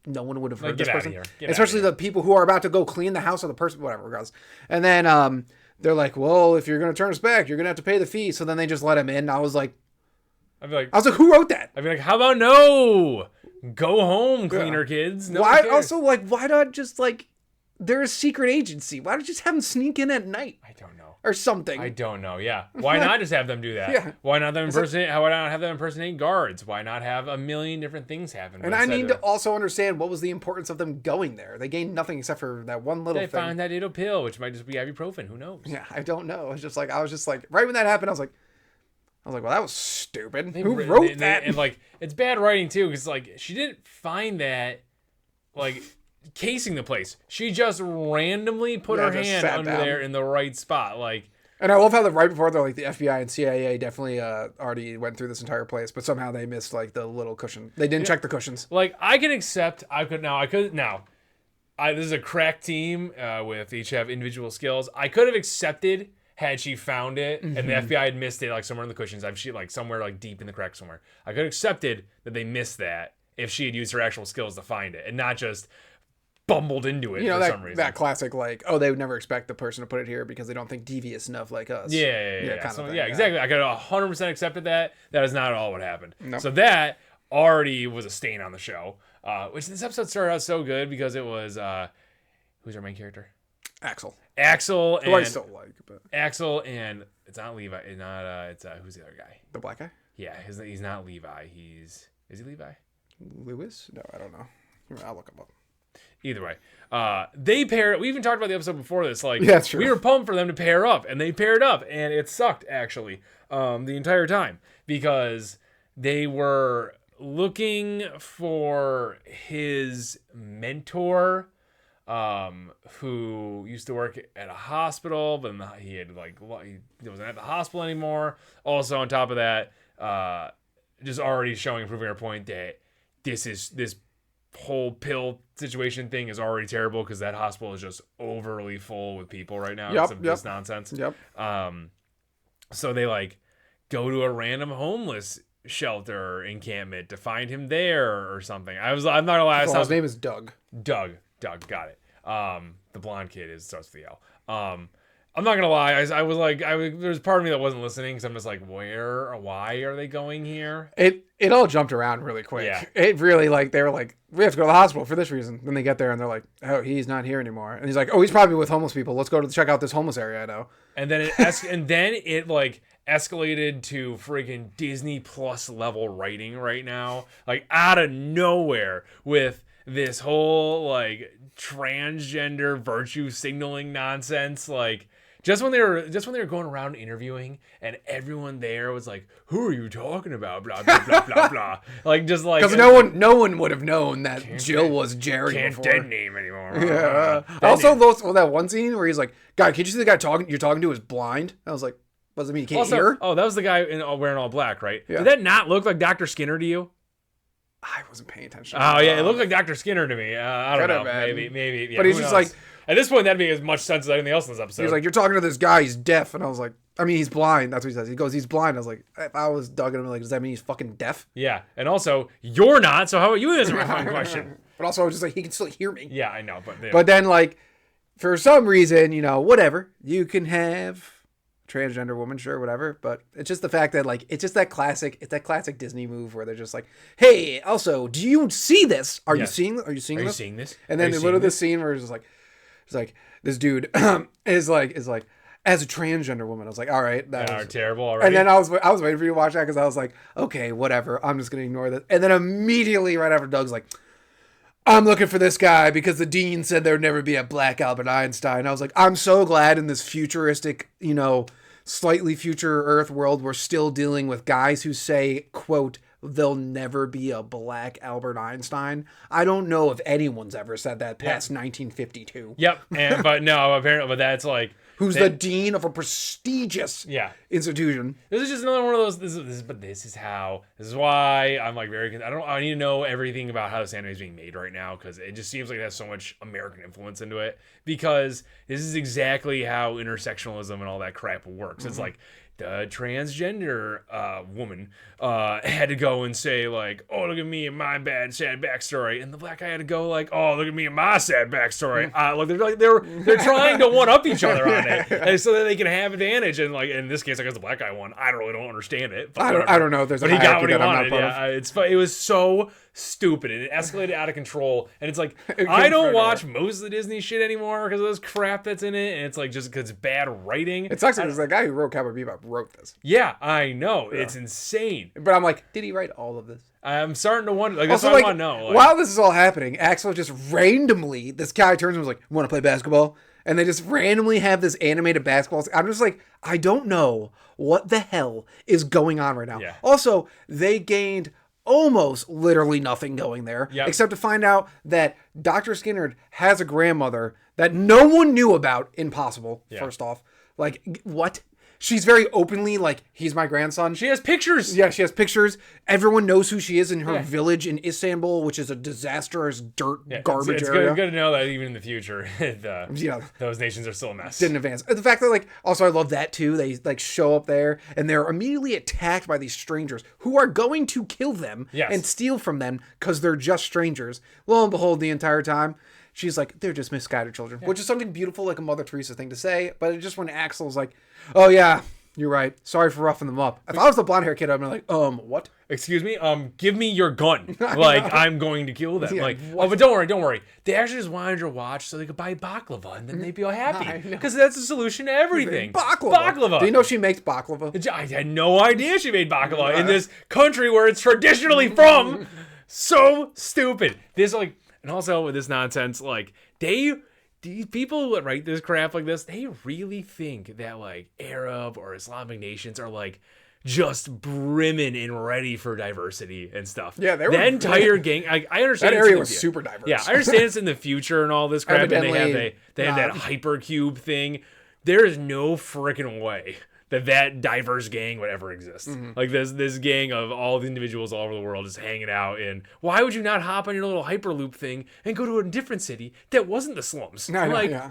no one would have heard this person. Especially the people who are about to go clean the house of the person, whatever, regardless. And then they're like, well, if you're going to turn us back, you're going to have to pay the fee. So then they just let him in. I was like, who wrote that? I'd be like, how about no? Go home, cleaner kids. Why also why not just like they're a secret agency? Why not just have them sneak in at night? I don't know. or something. I don't know. Yeah. Why not just have them do that? Yeah. Why not them impersonate? Why not have them impersonate guards? Why not have a million different things happen? And I need to also understand what was the importance of them going there. They gained nothing except for that one little thing. They found that little pill, which might just be ibuprofen. Who knows? Yeah, I don't know. It's just like I was just like right when that happened, I was like, well, that was stupid. Who wrote that? And like, it's bad writing too, because like she didn't find that like casing the place. She just randomly put her hand under there in the right spot, like. And I love how right before they're like the FBI and CIA definitely already went through this entire place, but somehow they missed like the little cushion. They didn't check the cushions. Like I can accept. This is a crack team with each have individual skills. I could have accepted had she found it and the FBI had missed it like somewhere in the cushions. She like somewhere like deep in the crack somewhere. I could have accepted that they missed that if she had used her actual skills to find it and not just bumbled into it for some reason. That classic like, they would never expect the person to put it here because they don't think devious enough like us. Yeah. So, exactly. I could have 100% accepted that. That is not at all what happened. Nope. So that already was a stain on the show. Which this episode started out so good because it was who's our main character? Axel, and who I still like, but Axel and it's not Levi. It's not. It's who's the other guy? The black guy. Yeah, he's not Levi. Is he Levi? Lewis? No, I don't know. I'll look him up. Either way, they paired. We even talked about the episode before this. Like, yeah, true. We were pumped for them to pair up, and they paired up, and it sucked actually the entire time because they were looking for his mentor. Who used to work at a hospital, but he wasn't at the hospital anymore. Also, on top of that, just already proving our point that this whole pill situation thing is already terrible because that hospital is just overly full with people right now. Yep. This nonsense. Yep. So they like go to a random homeless shelter encampment to find him there or something. I'm not gonna lie. His name is Doug. Doug, got it. The blonde kid starts with the L. I'm not gonna lie. There's part of me that wasn't listening because I'm just like, why are they going here? It all jumped around really quick. Yeah. It really they were like, we have to go to the hospital for this reason. Then they get there and they're like, oh, he's not here anymore. And he's like, oh, he's probably with homeless people. Let's go to check out this homeless area I know. And then it escalated to friggin' Disney Plus level writing right now, like out of nowhere with this whole like transgender virtue signaling nonsense. Like just when they were going around interviewing and everyone there was like, who are you talking about? Blah blah blah blah blah. Like just like because no one would have known that Jill was Jerry can't before. Dead name anymore. Yeah. That one scene where he's like, God, can't you see the guy you're talking to is blind? I was like, what does it mean you can't hear? Oh, that was the guy wearing all black, right? Yeah. Did that not look like Dr. Skinner to you? I wasn't paying attention. Oh yeah, it looked like Dr. Skinner to me. I don't know, maybe. Yeah, but he's just like, at this point, that'd make as much sense as anything else in this episode. He's like, you're talking to this guy, he's deaf, and I was like, I mean, he's blind. That's what he says. He goes, he's blind. I was like, if I was Doug, and I'm like, does that mean he's fucking deaf? Yeah, and also you're not. So how about you answer my fucking question? But also, I was just like, he can still hear me. Yeah, I know, but then like, for some reason, whatever, you can have transgender woman, sure, whatever, but it's just the fact that like it's that classic Disney move where they're just like, hey, also, do you see this? Are you seeing this? And then they literally this scene where it's like this dude is like as a transgender woman. I was like, all right, that was terrible already. And then I was waiting for you to watch that because I was like, okay, whatever, I'm just gonna ignore this. And then immediately right after, Doug's like, I'm looking for this guy because the dean said there would never be a black Albert Einstein. I was like, I'm so glad in this futuristic, slightly future Earth world, we're still dealing with guys who say, quote, there'll never be a black Albert Einstein. I don't know if anyone's ever said that past 1952. Yep. But that's like, who's the dean of a prestigious institution. This is just another one of those. This is why I'm like I need to know everything about how this anime is being made right now because it just seems like it has so much American influence into it. Because this is exactly how intersectionalism and all that crap works. Mm-hmm. It's like the transgender woman had to go go and say like, oh, look at me and my bad sad backstory, and the black guy had to go like, oh, look at me and my sad backstory. They're trying to one up each other on it, and so that they can have advantage. And like in this case, I guess the black guy won. I don't understand it. I don't know if there's a he got what he wanted. Yeah, it was so stupid, and it escalated out of control. And it's like I don't watch most of the Disney shit anymore because of this crap that's in it, and it's like just because it's bad writing. It sucks because the guy who wrote Cowboy Bebop wrote this. Yeah, I know. Yeah. It's insane. But I'm like, did he write all of this? I'm starting to wonder. Like, that's also, what I want to know. Like, while this is all happening, Axel just randomly, this guy turns and was like, "Want to play basketball?" And they just randomly have this animated basketball. I'm just like, I don't know what the hell is going on right now. Yeah. Also, they gained almost literally nothing going there, except to find out that Dr. Skinner has a grandmother that no one knew about. Impossible, first off. Like, what? She's very openly like, he's my grandson. She has pictures. Yeah, she has pictures. Everyone knows who she is in her village in Istanbul, which is a disastrous dirt garbage area. It's good to know that even in the future, those nations are still a mess. Didn't advance. The fact that, like, also I love that too. They like show up there and they're immediately attacked by these strangers who are going to kill them and steal from them because they're just strangers. Lo and behold, the entire time, she's like, they're just misguided children, which is something beautiful, like a Mother Teresa thing to say. But it just when Axel's like, oh yeah, you're right. Sorry for roughing them up. If I was the blonde hair kid, I'd be like, what? Excuse me? Give me your gun. Like, I'm going to kill them. Like, what? Oh, but don't worry. They actually just wanted your watch so they could buy baklava and then they'd be all happy. Because that's the solution to everything. Baklava. Do you know she makes baklava? I had no idea she made baklava in this country where it's traditionally from. So stupid. This, like, and also with this nonsense, like, these people that write this crap like this, they really think that like Arab or Islamic nations are like just brimming and ready for diversity and stuff. Yeah, they were. The entire gang. I understand that area was super diverse. Yeah, I understand it's in the future and all this crap, and they have that hypercube thing. There is no freaking way that diverse gang would ever exist. Like this gang of all the individuals all over the world just hanging out in. Why would you not hop on your little hyperloop thing and go to a different city that wasn't the slums? I don't know.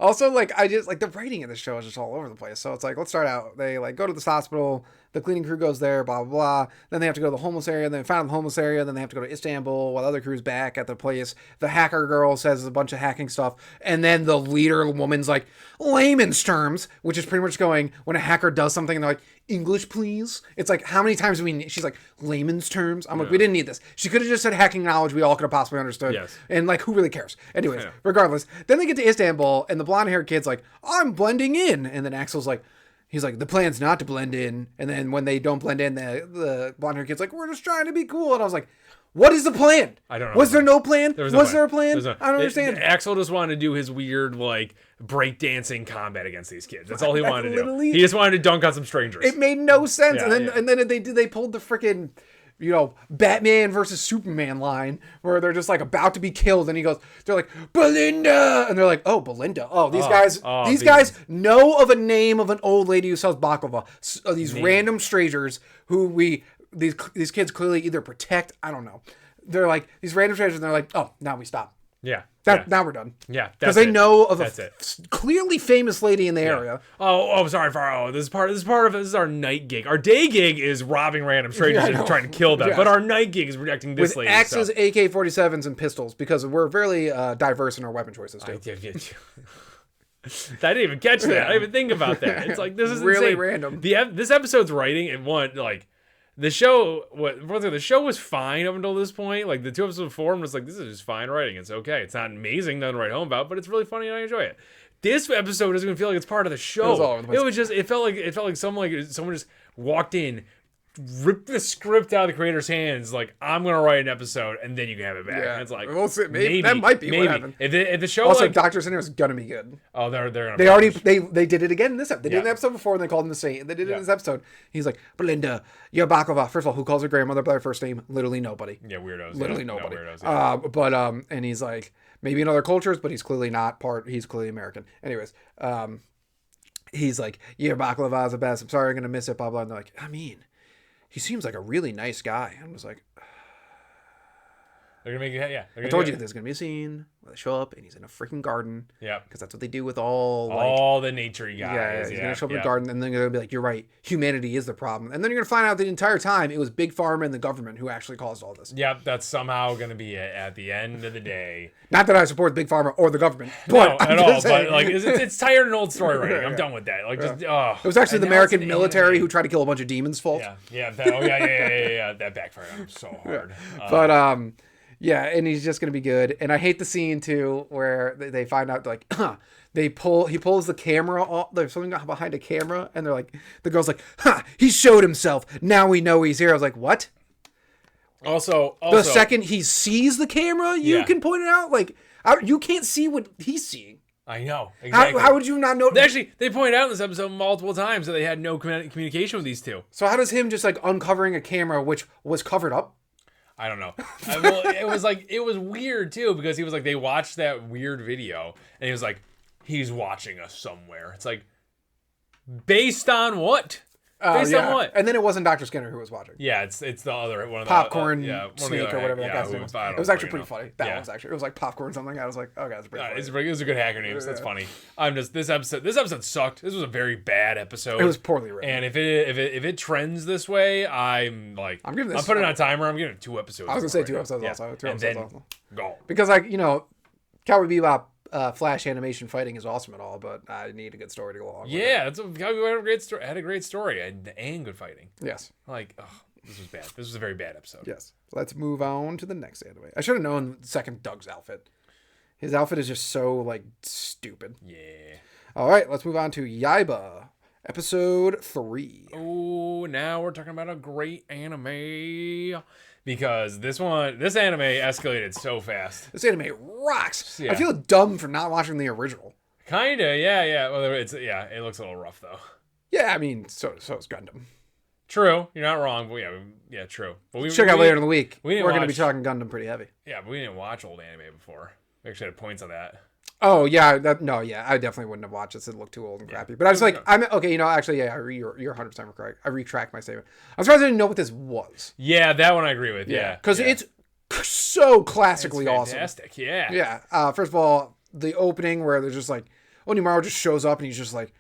Also, like, I just like the writing of the show is just all over the place. So it's like, let's start out. They like go to this hospital. The cleaning crew goes there, blah, blah, blah. Then they have to go to the homeless area. Then they find the homeless area. Then they have to go to Istanbul while the other crew's back at the place. The hacker girl says a bunch of hacking stuff. And then the leader woman's like, layman's terms, which is pretty much going, when a hacker does something and they're like, English, please. It's like, how many times do we need? She's like, layman's terms. I'm like, we didn't need this. She could have just said hacking knowledge we all could have possibly understood. Yes. And like, who really cares? Anyways, regardless. Then they get to Istanbul and the blonde haired kid's like, I'm blending in. And then Axel's like, he's like, the plan's not to blend in. And then when they don't blend in, the blonde hair kid's like, we're just trying to be cool. And I was like, what is the plan? I don't know. Was there no plan? Was there a plan? I don't understand. Axel just wanted to do his weird, like, breakdancing combat against these kids. That's all he wanted to do. He just wanted to dunk on some strangers. It made no sense. And then they pulled the freaking, Batman versus Superman line where they're just like about to be killed. And they're like, Belinda. And they're like, oh, Belinda. Oh, these guys know of a name of an old lady who sells baklava. These random strangers who these kids clearly either protect. I don't know. They're like these random strangers and they're like, oh, now we stop. Yeah. Now we're done. Yeah. Because they know of a clearly famous lady in the area. Oh, sorry, Faro. This is our night gig. Our day gig is robbing random strangers and trying to kill them. Yeah. But our night gig is protecting this lady. With axes, AK-47s, and pistols, because we're very diverse in our weapon choices, too. I didn't even catch that. I didn't even think about that. It's like, this is really insane. Random. This episode's writing, and the show was fine up until this point. Like, the 2 episodes before, I'm just like, this is just fine writing. It's okay. It's not amazing, nothing to write home about, but it's really funny and I enjoy it. This episode doesn't even feel like it's part of the show. It felt like someone just walked in, ripped the script out of the creator's hands, like, I'm gonna write an episode and then you can have it back. And it's like, maybe that might be what happened. If the show, also, Dr. Sinner is gonna be good. Oh, they're gonna. They did it again in this episode. They did an episode before and they called him the Saint. They did it in this episode. He's like, Belinda, your baklava. First of all, who calls her grandmother by her first name? Literally nobody. Yeah, weirdos. Literally nobody. No weirdos, and he's like, maybe in other cultures, but he's clearly not part. He's clearly American. Anyways, he's like, your baklava is the best. I'm sorry, I'm gonna miss it. Blah blah. And they're like, I mean, he seems like a really nice guy. I was like, They're gonna make it. Yeah. I told you there's gonna be a scene where they show up and he's in a freaking garden. Yeah. Because that's what they do with all the naturey guys. Yeah, he's gonna show up in the garden, and then they're gonna be like, "You're right, humanity is the problem." And then you're gonna find out the entire time it was Big Pharma and the government who actually caused all this. Yep, that's somehow gonna be it at the end of the day. Not that I support Big Pharma or the government, but no, at all. But like, it's tired and old story writing. I'm done with that. Like, just it was actually the American military who tried to kill a bunch of demons' fault. Yeah. Yeah. That backfired on him so hard. But yeah, and he's just gonna be good. And I hate the scene too where they find out like he pulls the camera off. There's something behind a camera, and they're like, the girl's like, he showed himself. Now we know he's here. I was like, what? Also, the second he sees the camera, you can point it out. Like, you can't see what he's seeing. I know. Exactly. How would you not know? Actually, they pointed out in this episode multiple times that they had no communication with these two. So how does him just like uncovering a camera which was covered up? I don't know. Well, it was weird too, because he was like, they watched that weird video and he was like, he's watching us somewhere. It's like, based on what? Based on what? And then it wasn't Dr. Skinner who was watching. Yeah, it's the other one of the Popcorn Snake or whatever that guy's name was. It was actually pretty funny. That one's actually, it was like Popcorn something. I was like, okay, that's pretty funny. It was a good hacker name, so that's funny. This episode sucked. This was a very bad episode. It was poorly written. And if it trends this way, I'm putting it on timer. I'm giving it 2 episodes. I was gonna say 2 episodes also. 2 episodes also. Go. Because like, Cowboy Bebop Flash animation fighting is awesome and all, but I need a good story to go along with it. Cowboy Bebop had a great story and good fighting. Yes. This was bad. This was a very bad episode. Yes. Let's move on to the next anime. I should have known second Doug's outfit. His outfit is just so like stupid. Yeah. All right, let's move on to Yaiba, episode 3. Oh, now we're talking about a great anime. Because this anime escalated so fast. This anime rocks. Yeah. I feel dumb for not watching the original. Kinda, yeah. Well, it looks a little rough though. Yeah, I mean, so is Gundam. True, you're not wrong. But yeah, true. But check out later in the week. We're going to be talking Gundam pretty heavy. Yeah, but we didn't watch old anime before. We actually had points on that. Oh yeah, I definitely wouldn't have watched this. It looked too old and crappy. But I was like, you're 100% correct. I retract my statement. I'm surprised I didn't know what this was. Yeah, that one I agree with. Yeah, because it's so classically awesome. Fantastic. Yeah. Yeah. First of all, the opening where there's just like Onimaru just shows up and he's just like,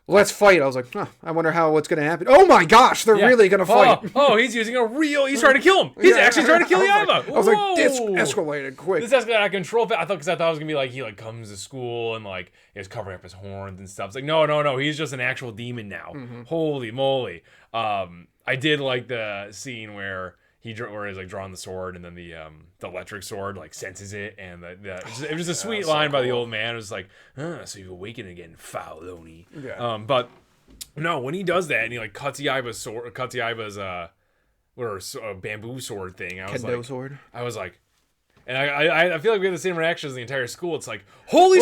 let's fight. I was like, I wonder what's going to happen. Oh my gosh, they're really going to fight. He's using he's trying to kill him. He's actually trying to kill Yaiba. I was like, this escalated quick. This escalated out of control. I thought it was going to be like, he like comes to school and like is covering up his horns and stuff. It's like, no. He's just an actual demon now. Mm-hmm. Holy moly. I did like the scene where he's like drawing the sword and then the electric sword like senses it, and it was a sweet line by the old man. It was like, so you've awakened again, foul Oni. Yeah. But no, when he does that and he like cuts Yaiba's bamboo sword thing, sword. I was like, and I feel like we had the same reaction as the entire school. It's like, holy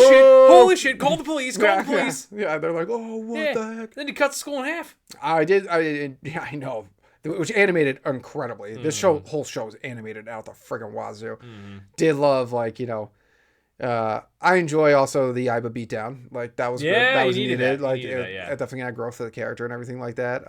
shit, call the police, call the police. Yeah, they're like, oh, what the heck? Then he cuts the school in half. I know. Which animated incredibly. This whole show is animated out the friggin' wazoo. Did love I enjoy also the Yaiba beatdown. Like that was good. That was needed. Like it definitely had growth of the character and everything like that.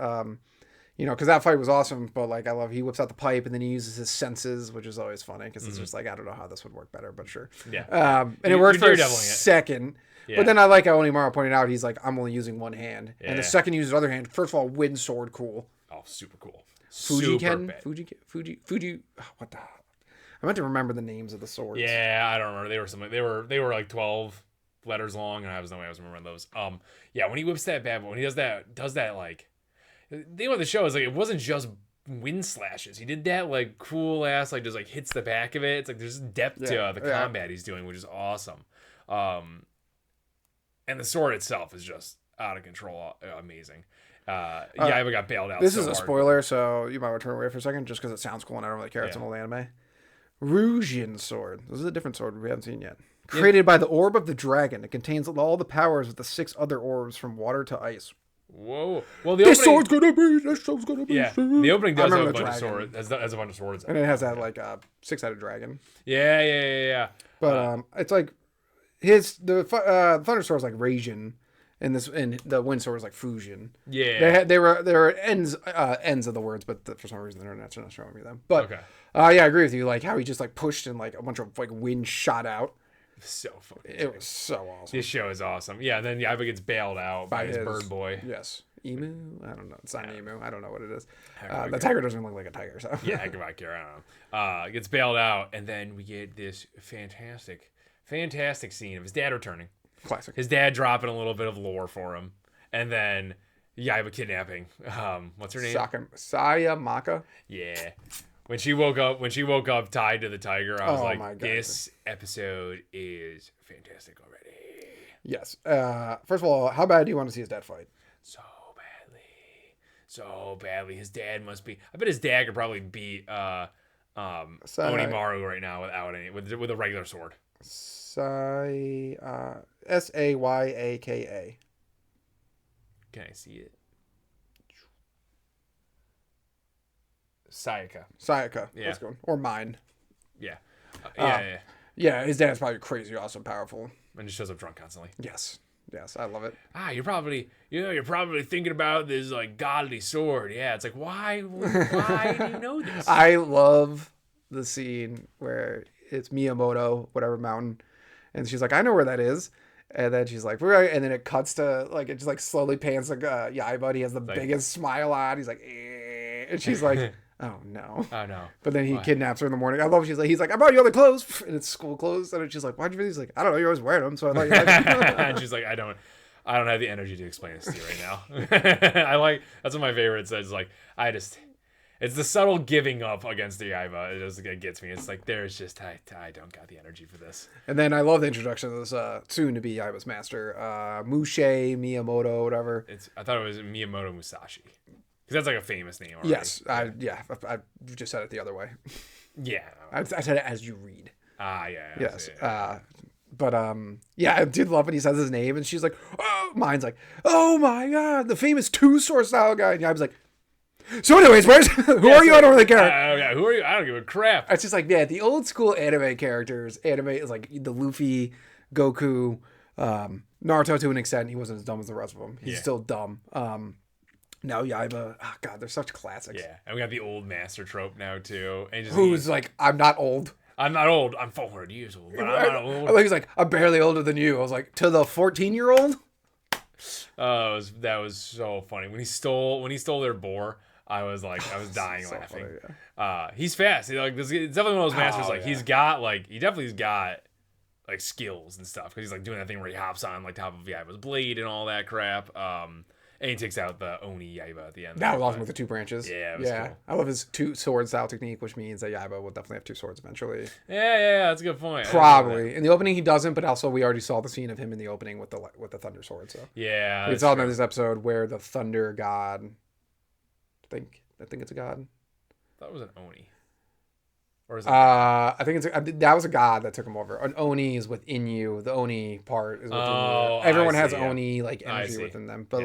Because that fight was awesome. But like I love he whips out the pipe and then he uses his senses, which is always funny because it's just like I don't know how this would work better, but sure. Yeah. And it worked for a second. Yeah. But then I like how Onimaru pointed out he's like I'm only using one hand, and the second he uses his other hand. First of all, wind sword, cool. Oh, super cool. Fuji. What the? I meant to remember the names of the swords. Yeah, I don't remember. They were something. They were like 12 letters long, and I was remembering those. Yeah, when he whips that bad boy, when he does that like, the thing about the show is like it wasn't just wind slashes. He did that like cool ass like just like hits the back of it. It's like there's depth to the combat he's doing, which is awesome. And the sword itself is just out of control, amazing. Yaiba got bailed out. This is a spoiler, so you might want to turn away for a second just because it sounds cool and I don't really care. It's an old anime. Rujian sword. This is a different sword we haven't seen yet. Created by the orb of the dragon. It contains all the powers of the 6 other orbs from water to ice. Whoa. Well, this sword's gonna be. Yeah, the opening does have a bunch of swords. Has a bunch of swords. And it has that like 6-sided dragon. Yeah. But it's like the Thunder Sword is like Rajin. And the wind sword was like fusion. Yeah. They were ends of the words, but for some reason the internet's not showing me them. But okay. Yeah, I agree with you. Like how he just like pushed and like a bunch of like wind shot out. So fucking. It was so awesome. This show is awesome. Yeah. Then Yaiba gets bailed out by his bird boy. Yes. Emu? I don't know. It's not an emu. I don't know what it is. The tiger doesn't look like a tiger, so. Yeah, heck if I care. I don't know. Gets bailed out, and then we get this fantastic scene of his dad returning. Classic. His dad dropping a little bit of lore for him, and then Yaiba kidnapping. What's her name? Saya Maka. Yeah. When she woke up tied to the tiger, I was like, this episode is fantastic already. Yes. First of all, how bad do you want to see his dad fight? So badly. His dad must be. I bet his dad could probably beat Onimaru right now without any with a regular sword. Sayaka. Can I see it? Sayaka. Yeah. Let's go. Or mine. Yeah. Yeah. His dad's probably crazy, awesome, powerful, and just shows up drunk constantly. Yes, I love it. You're probably thinking about this like godly sword. Yeah, it's like why do you know this? I love the scene where it's Miyamoto, whatever mountain, and she's like, I know where that is, and then she's like, right, and then it cuts to like it just like slowly pans like Yaiba. And he has the biggest smile on. He's like, and she's like. Oh no! But then he kidnaps her in the morning. I love. He's like, I brought you other clothes, and it's school clothes. And she's like, why'd you? He's like, I don't know. You're always wearing them, so I thought you liked them. And she's like, I don't have the energy to explain this to you right now. That's what my favorite says. Like, it's the subtle giving up against the Yaiba. It gets me. It's like there's just I don't got the energy for this. And then I love the introduction of this soon to be Yaiba's master, Mushe Miyamoto, whatever. I thought it was Miyamoto Musashi. Because that's like a famous name already. Yes. I just said it the other way. Yeah. I said it as you read. Yeah. Yes. I did love when he says his name, and she's like, oh, mine's like, oh my God, the famous two-sword style guy. And I was like, so anyways, who are you? I don't really care. Who are you? I don't give a crap. It's just like, the old school anime characters. Anime is like the Luffy, Goku, Naruto to an extent. He wasn't as dumb as the rest of them. He's still dumb. Now Yaiba, oh God, they're such classics. Yeah, and we got the old master trope now too. And who's like, I'm not old. I'm 400 years old, but I'm not old. He's like, I'm barely older than you. I was like, to the 14-year-old? That was so funny. When he stole their boar, I was dying laughing. Funny, yeah. He's fast. It's definitely one of those masters. He's got he definitely's got like skills and stuff because he's like doing that thing where he hops on like top of Yaiba's blade and all that crap. And he takes out the Oni Yaiba at the end. That was awesome with the two branches. Yeah, it was cool. I love his two sword style technique, which means that Yaiba will definitely have two swords eventually. Yeah, that's a good point. Probably in the opening he doesn't, but also we already saw the scene of him in the opening with the thunder sword. So yeah, we saw in this episode where the thunder god. I think it's a god. I thought it was an Oni. Or is it I think that was a god that took him over. An Oni is within you. The Oni part is within you. Everyone has Oni like energy within them. But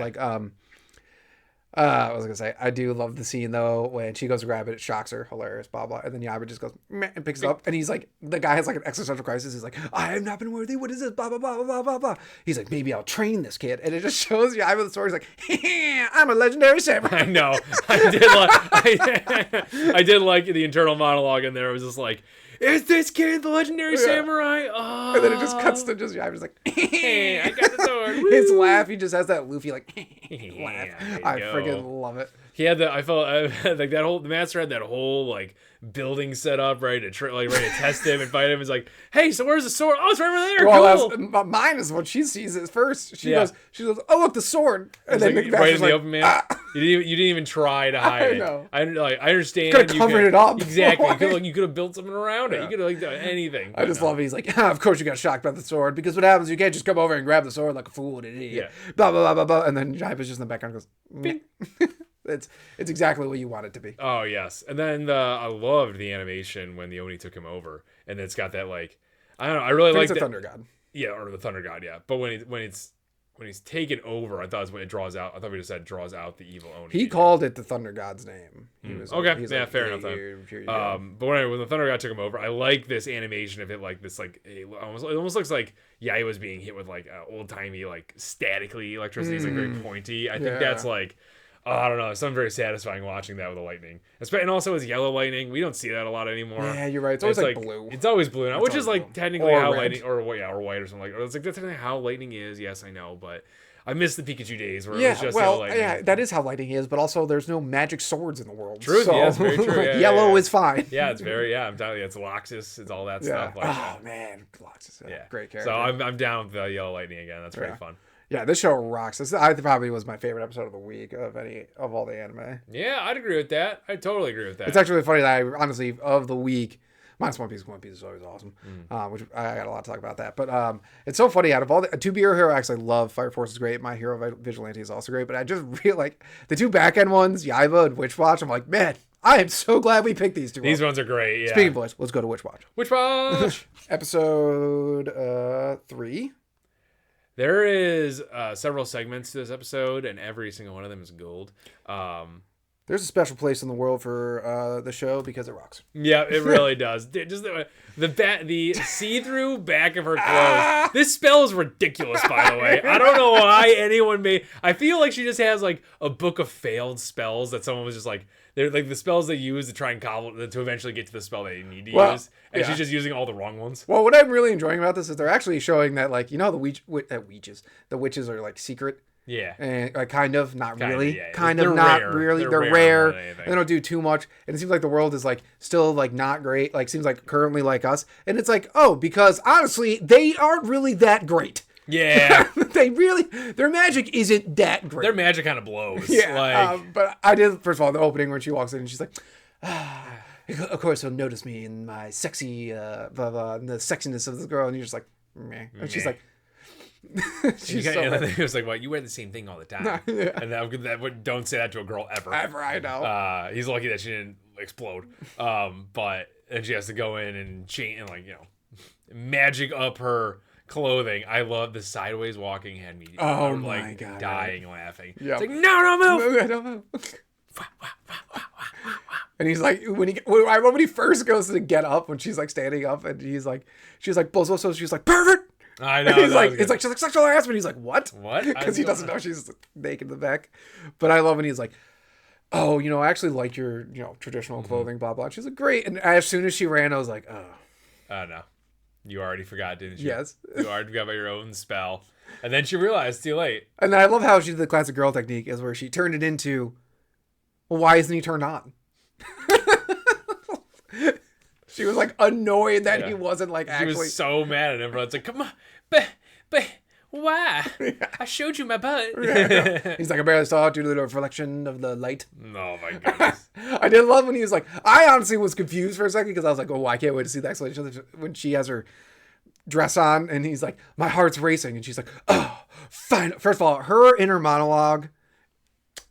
I was gonna say, I do love the scene though when she goes to grab it, it shocks her, hilarious, blah blah, and then Yaiba just goes meh, and picks it up, and he's like, the guy has like an existential crisis. He's like, I have not been worthy. What is this? Blah blah blah blah blah blah. He's like, maybe I'll train this kid, and it just shows Yaiba the story. He's like, I'm a legendary samurai. I know. I did like the internal monologue in there. It was just like, is this kid the legendary samurai? Oh. And then it just cuts to just Yaiba's like, hey, I got the sword. His laugh, he just has that Luffy like laugh. I freaking love it. He had I felt like the master had that whole like building set up, ready to test him and fight him. He's like, hey, so where's the sword? Oh, it's right over there. Well, cool. Mine is what she sees it first. She goes, oh look, the sword. And then like, right in the open, man. You didn't even try to hide it. I understand. Could have covered it up. Exactly. You could have built something around it. You could have done anything. I just love it. He's like, of course you got shocked by the sword because what happens? You can't just come over and grab the sword like a fool and an idiot. Yeah. Blah blah blah blah blah. And then Yaiba's just in the background goes, bing. It's exactly what you want it to be. Oh yes, and then I loved the animation when the Oni took him over, and it's got that like I don't know. I really like the Thunder God. Yeah, or the Thunder God. Yeah, but when when he's taken over, I thought it's when it draws out. I thought we just said draws out the evil Oni. He called it the Thunder God's name. He was okay. He's yeah, like, fair enough. But when the Thunder God took him over, I like this animation of it, like this, like it almost looks like Yaiba was being hit with like old timey, like statically electricity. It's like very pointy. I think that's like. I don't know. Something very satisfying watching that with the lightning. And also as yellow lightning. We don't see that a lot anymore. Yeah, you're right. It's always like blue. It's always blue now, which is like technically or how red. lightning, or white or something like. It's like that's technically how lightning is. Yes, I know, but I miss the Pikachu days where it was just yellow lightning. Yeah, that is how lightning is. But also, there's no magic swords in the world. True. So, yes, very true. Yeah, yellow is fine. Yeah, it's very. Yeah, I'm telling you, it's Loxus. It's all that stuff. Like oh man, Loxus. Yeah, great character. So I'm down with the yellow lightning again. That's pretty fun. Yeah, this show rocks. This probably was my favorite episode of the week of all the anime. Yeah, I'd agree with that. I totally agree with that. It's actually funny that I honestly of the week, minus One Piece. One Piece is always awesome, which I got a lot to talk about that. But it's so funny. Out of all the To Be Your Hero, I actually love Fire Force is great. My Hero Vigilante is also great. But I just really like the two back end ones, Yaiba and Witch Watch. I'm like, man, I am so glad we picked these two. These ones are great. Yeah. Speaking of which, let's go to Witch Watch. Witch Watch episode 3. There is several segments to this episode, and every single one of them is gold. There's a special place in the world for the show because it rocks. Yeah, it really does. Just the see-through back of her clothes. This spell is ridiculous, by the way. I don't know why anyone made. I feel like she just has like a book of failed spells that someone was just like. They're like the spells they use to try and cobble to eventually get to the spell they need to use, and she's just using all the wrong ones. Well, what I'm really enjoying about this is they're actually showing that, like, the witches are like secret. Yeah. And kind of, not really. Yeah. Kind of not really. They're rare. They don't do too much. And it seems like the world is like still like not great. Like seems like currently like us. And it's like, oh, because honestly, they aren't really that great. Yeah. Their magic isn't that great. Their magic kind of blows. Yeah. But I did, first of all, the opening when she walks in and she's like, of course he'll notice me in my sexy, blah, blah, and the sexiness of this girl. And you're just like, meh. And she's like, it was like, what? You wear the same thing all the time. And that don't say that to a girl ever. Ever, I know. He's lucky that she didn't explode. And she has to go in and change and magic up her clothing. I love the sideways walking had me my God, dying laughing. Yep. It's like, no, move. Don't move. And he's like, I love when he first goes to get up, when she's like standing up, and she's like, so she's like, pervert. I know. He's like, she's like sexual harassment. He's like, what? What? Because he doesn't know she's naked in the back. But I love when he's like, oh, I actually like your, traditional clothing, blah blah. She's like, great. And as soon as she ran, I was like, oh. Oh no. You already forgot, didn't you? Yes. You already forgot about your own spell. And then she realized, too late. And I love how she did the classic girl technique, is where she turned it into, well, why isn't he turned on? She was like annoyed that he wasn't like actually. She was so mad at him. It's like, come on, but why? Yeah. I showed you my butt. Yeah, he's like, I barely saw it due to the reflection of the light. Oh my goodness. I did love when he was like, I honestly was confused for a second because I was like, oh, I can't wait to see the explanation when she has her dress on and he's like, my heart's racing, and she's like, oh, fine. First of all, her inner monologue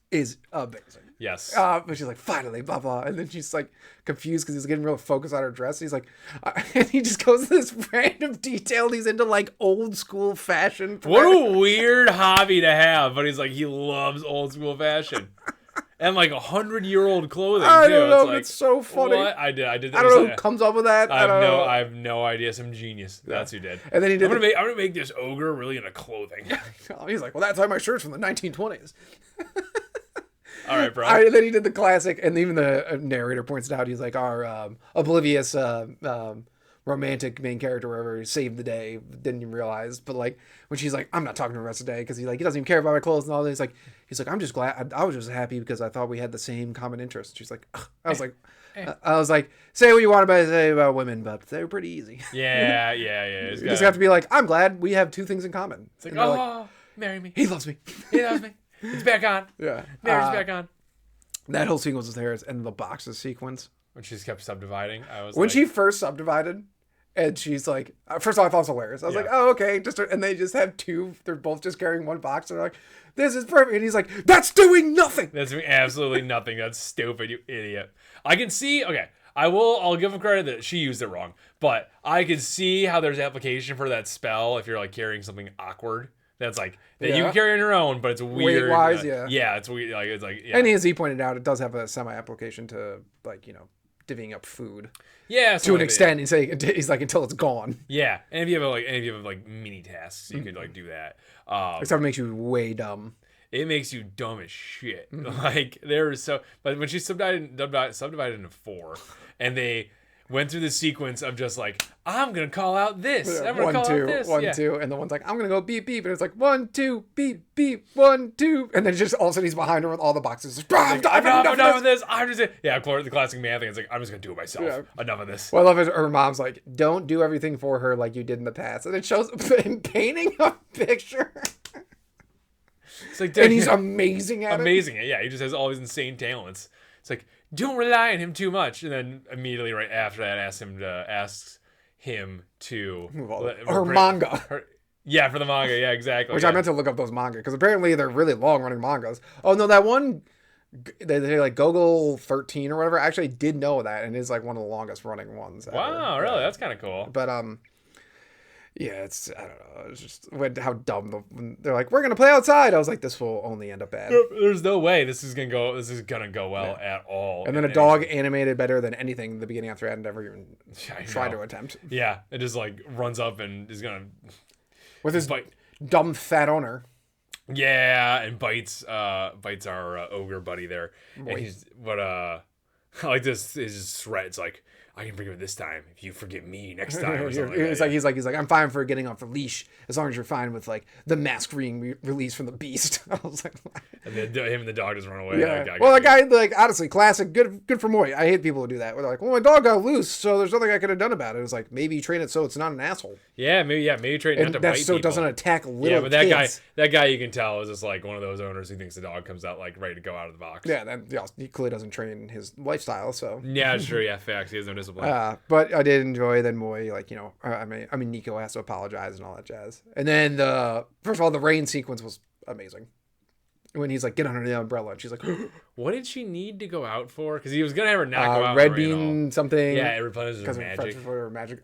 is amazing. Yes. But she's like, finally, blah, blah. And then she's like confused because he's getting real focused on her dress. He's like, and he just goes to this random detail. And he's into like old school fashion. What a weird hobby to have. But he's like, he loves old school fashion. And like 100-year-old clothing, too. I don't know. It's like, it's so funny. What? I did. I don't know who comes up with that. I have no idea. Some genius. That's who did. And then he did. I'm gonna make this ogre really into clothing. He's like, well, that's how my shirt's from the 1920s. All right, bro. And then he did the classic, and even the narrator points it out. He's like, our oblivious romantic main character, wherever, saved the day, didn't even realize. But like when she's like, I'm not talking to her the rest of the day because he doesn't even care about my clothes and all this. He's like, I'm just glad. I was just happy because I thought we had the same common interest. She's like, ugh. I was like, say what you want to say about women, but they're pretty easy. Yeah. You just have to be like, I'm glad we have two things in common. It's like, marry me. He loves me. He loves me. It's back on. Yeah. Marriage back on. That whole sequence was there, and the boxes sequence. When she just kept subdividing, when she first subdivided, and she's like, first of all, I thought it was hilarious. I was like, oh, okay. And they just have two. They're both just carrying one box. They're like, this is perfect. And he's like, that's doing nothing. That's doing absolutely nothing. That's stupid, you idiot. I can see, okay, I'll give him credit that she used it wrong, but I can see how there's application for that spell if you're like carrying something awkward. That's like that you can carry on your own, but it's weird. Weight-wise, yeah, it's weird. Like it's like, and as he pointed out, it does have a semi-application to like divvying up food. Yeah, to an extent. He's like until it's gone. Yeah, and if you have like mini tasks, you could like do that. Except it makes you way dumb. It makes you dumb as shit. Like but when she subdivided into 4, and they went through the sequence of just like, I'm gonna call out this. I'm gonna call out this. 1, 2, and the one's like, I'm gonna go beep beep, and it's like 1, 2, beep beep, 1, 2, and then just all of a sudden he's behind her with all the boxes. I'm done with this. I'm just the classic man thing. It's like, I'm just gonna do it myself. Yeah. Enough of this. Well, I love it. Her mom's like, don't do everything for her like you did in the past, and it shows him painting a picture. It's like, and he's amazing at it. Yeah, he just has all these insane talents. It's like, don't rely on him too much. And then immediately right after that, asks him to her manga. For the manga. Yeah, exactly. Which I meant to look up those manga because apparently they're really long running mangas. Oh no, that one they like Gogol 13 or whatever. I actually did know that, and is like one of the longest running ones. Wow, ever. Really? That's kind of cool. But yeah, it's, I don't know. It's just how dumb they're like, we're gonna play outside. I was like, this will only end up bad. There's no way this is gonna go well at all. And then a dog animated better than anything in the beginning after I had never even tried to attempt. Yeah, it just like runs up and is gonna with his dumb fat owner. Yeah, and bites our ogre buddy there. Boy. And I like this. His threat. It's like, I can forgive it this time if you forgive me next time. Or something he's like, I'm fine for getting off the leash as long as you're fine with like the mask being released from the beast. I was like, and then him and the dog just run away. Yeah. That guy, like, honestly, classic. Good for Moy. I hate people who do that. Where they're like, well, my dog got loose, so there's nothing I could have done about it. It was like, maybe you train it so it's not an asshole. Yeah, maybe train it not to bite so people. It doesn't attack little kids. Yeah, but that guy you can tell is just like one of those owners who thinks the dog comes out like ready to go out of the box. Yeah, he clearly doesn't train his lifestyle. So yeah, sure. Yeah, facts. He has no discipline. But I did enjoy then Moy, like, I mean Nico has to apologize and all that jazz. And then first of all, the rain sequence was amazing. When he's like, get under the umbrella, and she's like, what did she need to go out for? Because he was gonna have her not go out. Red bean something. Yeah, it replenishes her magic.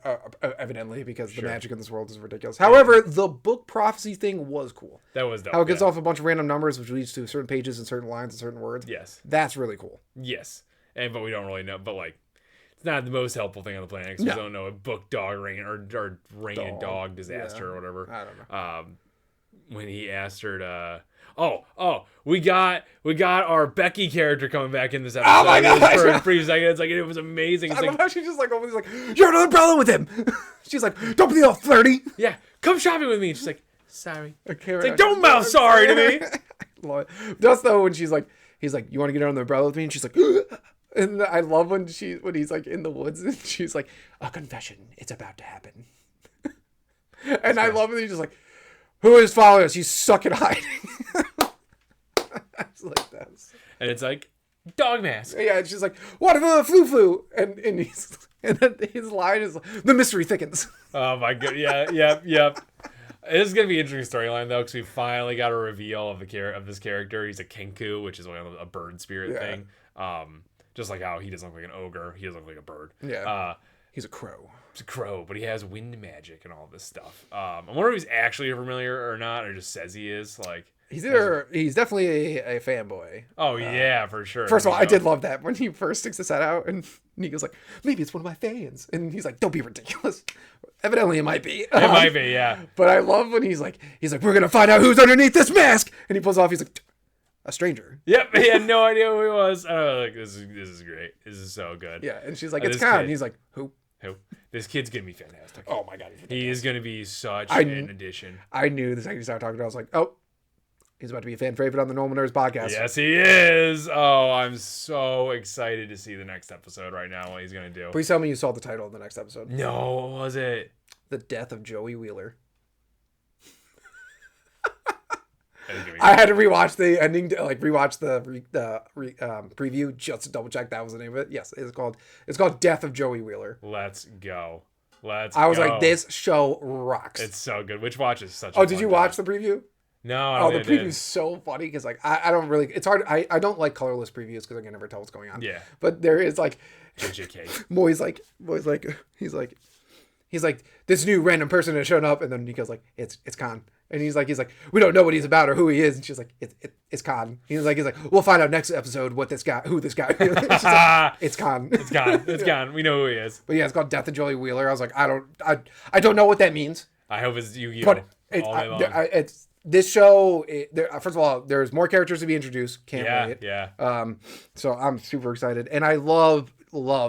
Evidently, because the magic in this world is ridiculous. However, the book prophecy thing was cool. That was dope. How it gets off a bunch of random numbers, which leads to certain pages and certain lines and certain words. Yes, that's really cool. Yes, but we don't really know. But like, it's not the most helpful thing on the planet because we don't know a book dog rain or rain and dog disaster or whatever. I don't know. When he asked her to. We got our Becky character coming back in this episode. Oh my god! For a brief second, it's like it was amazing. I love how she's just like always like, you're another brother with him. She's like, don't be all flirty. Yeah, come shopping with me. And she's like, sorry. It's like, don't mouth sorry to me. Just though when he's like, you want to get on the umbrella with me, and she's like, and I love when he's like in the woods and she's like, a confession, it's about to happen. And I love it. He's just like, who is following us? You suck at hiding. I was like that. And it's like, dog mask. Yeah, and she's like, what if a flu? And then his line is the mystery thickens. Oh my god, yep. This is gonna be an interesting storyline though, because we finally got a reveal of this character. He's a kenku, which is a bird spirit thing. Just like how he doesn't look like an ogre, he doesn't look like a bird. Yeah. He's a crow. He's a crow, but he has wind magic and all this stuff. I wonder if he's actually familiar or not, or just says he is. Like he's definitely a fanboy. Oh yeah, for sure. First of all, I did love that when he first sticks his head out and Nico's like, maybe it's one of my fans, and he's like, don't be ridiculous. Evidently, it might be. It might be, yeah. But I love when he's like, we're gonna find out who's underneath this mask, and he pulls off. He's like, a stranger. Yep, he had no idea who he was. Like, this is great. This is so good. Yeah, and she's like, it's Khan. And he's like, who? This kid's gonna be fantastic. Oh my god, he is gonna be such an addition. I knew the second you started talking, I was like, oh, he's about to be a fan favorite on the Normal Nerds podcast. Yes, he is. Oh, I'm so excited to see the next episode right now. What he's gonna do. Please tell me you saw the title of the next episode. No, what was it? The Death of Joey Wheeler. I had to rewatch the ending, rewatch the preview just to double check that was the name of it. Yes, it's called Death of Joey Wheeler. Let's go. I was like, this show rocks. It's so good. Which watch is such. Oh, did you watch the preview? No. The preview's so funny because like I don't really. It's hard. I don't like colorless previews because I can never tell what's going on. Yeah. But there is like. JJK. Moy's like he's like this new random person has shown up, and then Nico's like it's Khan. And he's like, we don't know what he's about or who he is. And she's like, it's Khan. He's like, we'll find out next episode who this guy is. She's like, it's Khan. It's Khan. We know who he is. But yeah, it's called Death of Joey Wheeler. I was like, I don't know what that means. I hope it's Yu-Gi-Oh! All day long. It's this show. First of all, there's more characters to be introduced. Can't wait. Yeah. So I'm super excited, and I love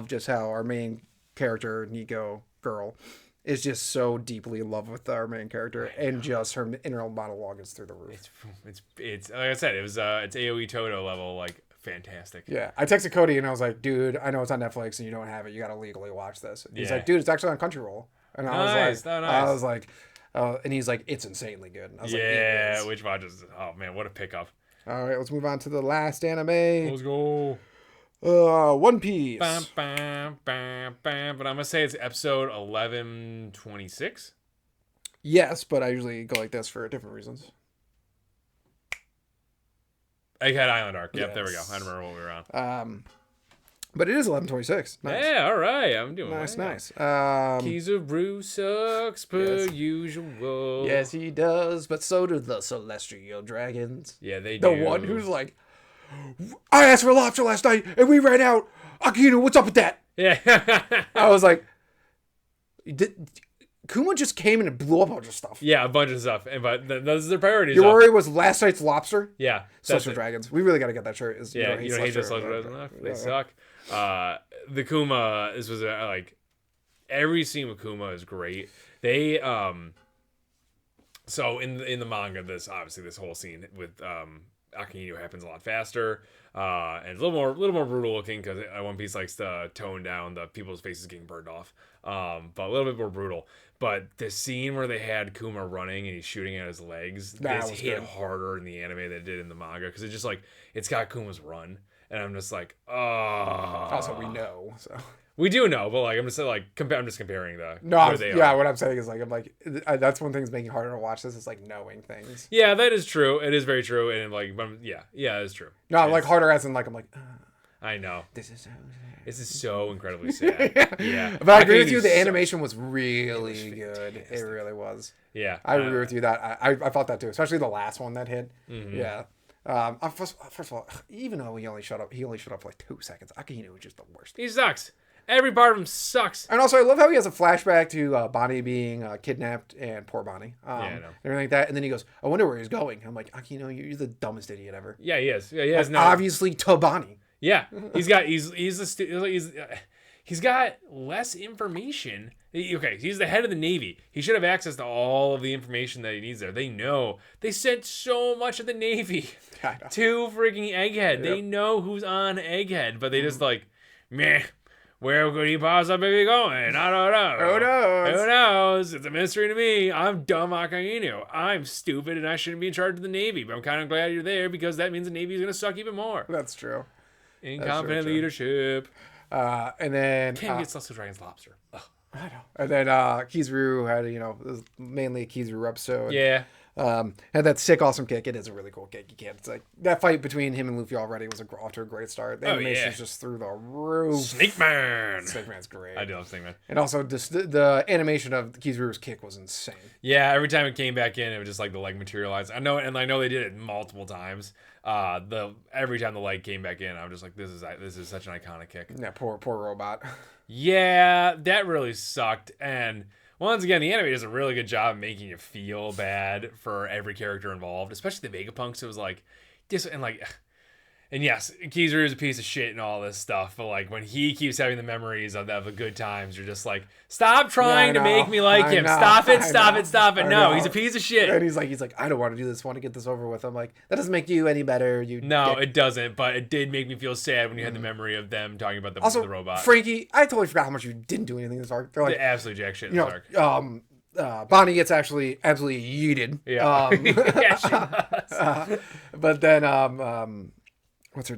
just how our main character, Nico girl, is just so deeply in love with our main character, and just her inner monologue is through the roof. It's like I said, it's AOE Toto level, like fantastic. Yeah, I texted Cody and I was like, dude, I know it's on Netflix and you don't have it. You got to legally watch this. He's like, dude, it's actually on Crunchyroll. And I was like, and he's like, it's insanely good. And I was like, which watches? Oh man, what a pickup! All right, let's move on to the last anime. Let's go. One Piece. But I'm gonna say it's episode 1126. Yes, but I usually go like this for different reasons. Egghead Island arc. Yep, there we go. I don't remember what we were on. But it is 1126. Nice. Yeah, all right. I'm doing nice. Kizaru sucks per usual. Yes, he does. But so do the Celestial Dragons. Yeah, they do. The one who's like, I asked for lobster last night and we ran out. Akinu, what's up with that? Yeah. I was like, Kuma just came in and blew up a bunch of stuff. Yeah, a bunch of stuff. But those are their priorities. Your worry was last night's lobster? Yeah. Celestial Dragons. We really got to get that shirt. You don't hate the Celestial Dragons enough? They suck. The Kuma, this was like every scene with Kuma is great. They so in the manga, this whole scene with Akihito happens a lot faster, and it's a little more brutal looking because One Piece likes to tone down the people's faces getting burned off, but a little bit more brutal. But the scene where they had Kuma running and he's shooting at his legs, this hit harder in the anime than it did in the manga because it's got Kuma's run. And I'm just like, oh. Also, we know, so. We do know, but like I'm just comparing the. No, what I'm saying is like that's one thing that's making it harder to watch this is like knowing things. Yeah, that is true. It is very true, and like it's true. No, like harder as in like I'm like. I know. This is so incredibly sad. Yeah. But I agree with you. The animation was really good. It really was. Yeah. I agree with you that I thought that too, especially the last one that hit. Mm-hmm. Yeah. First of all, even though he only showed up for like 2 seconds. Akihito was just the worst. He sucks. Every part of him sucks. And also, I love how he has a flashback to Bonnie being kidnapped and poor Bonnie. And everything like that. And then he goes, I wonder where he's going. I'm like, Akihito, you're the dumbest idiot ever. Yeah, he is. Yeah, he has obviously to Bonnie. Yeah, he's got less information. Okay, he's the head of the Navy. He should have access to all of the information that he needs there. They sent so much of the Navy to freaking Egghead. Yep. They know who's on Egghead, but they just like, meh. Where could he possibly be going? I don't know. Who knows? It's a mystery to me. I'm dumb Akihito. I'm stupid and I shouldn't be in charge of the Navy, but I'm kind of glad you're there because that means the Navy is going to suck even more. That's true. Incompetent leadership. And then can't get Celestial Dragon's lobster. Ugh. I know. And then Kizaru had it was mainly a Kizaru episode. Yeah. Had that sick awesome kick. It is a really cool kick. You can't. It's like that fight between him and Luffy already was off to a great start. The animation's just through the roof. Snake Man. Snake Man's great. I do love Snake Man. And also the animation of Kizaru's kick was insane. Yeah, every time it came back in, it was just like the leg materialized. I know they did it multiple times. Every time the leg came back in, I'm just like, this is such an iconic kick. Yeah, poor robot. Yeah, that really sucked. And once again, the anime does a really good job of making you feel bad for every character involved, especially the Vegapunks. It was like this, and yes, Kizaru is a piece of shit and all this stuff, but like when he keeps having the memories of the good times, you're just like, stop trying to make me like him. Stop it. No, he's a piece of shit. And he's like, I don't want to do this. I want to get this over with. I'm like, that doesn't make you any better. It doesn't. But it did make me feel sad when you had the memory of them talking about the robot. Frankie, I totally forgot how much you didn't do anything this arc. They're like, absolutely jack shit in this arc. Bonnie gets actually absolutely yeeted. Yeah. Yeah, she does. But then what's her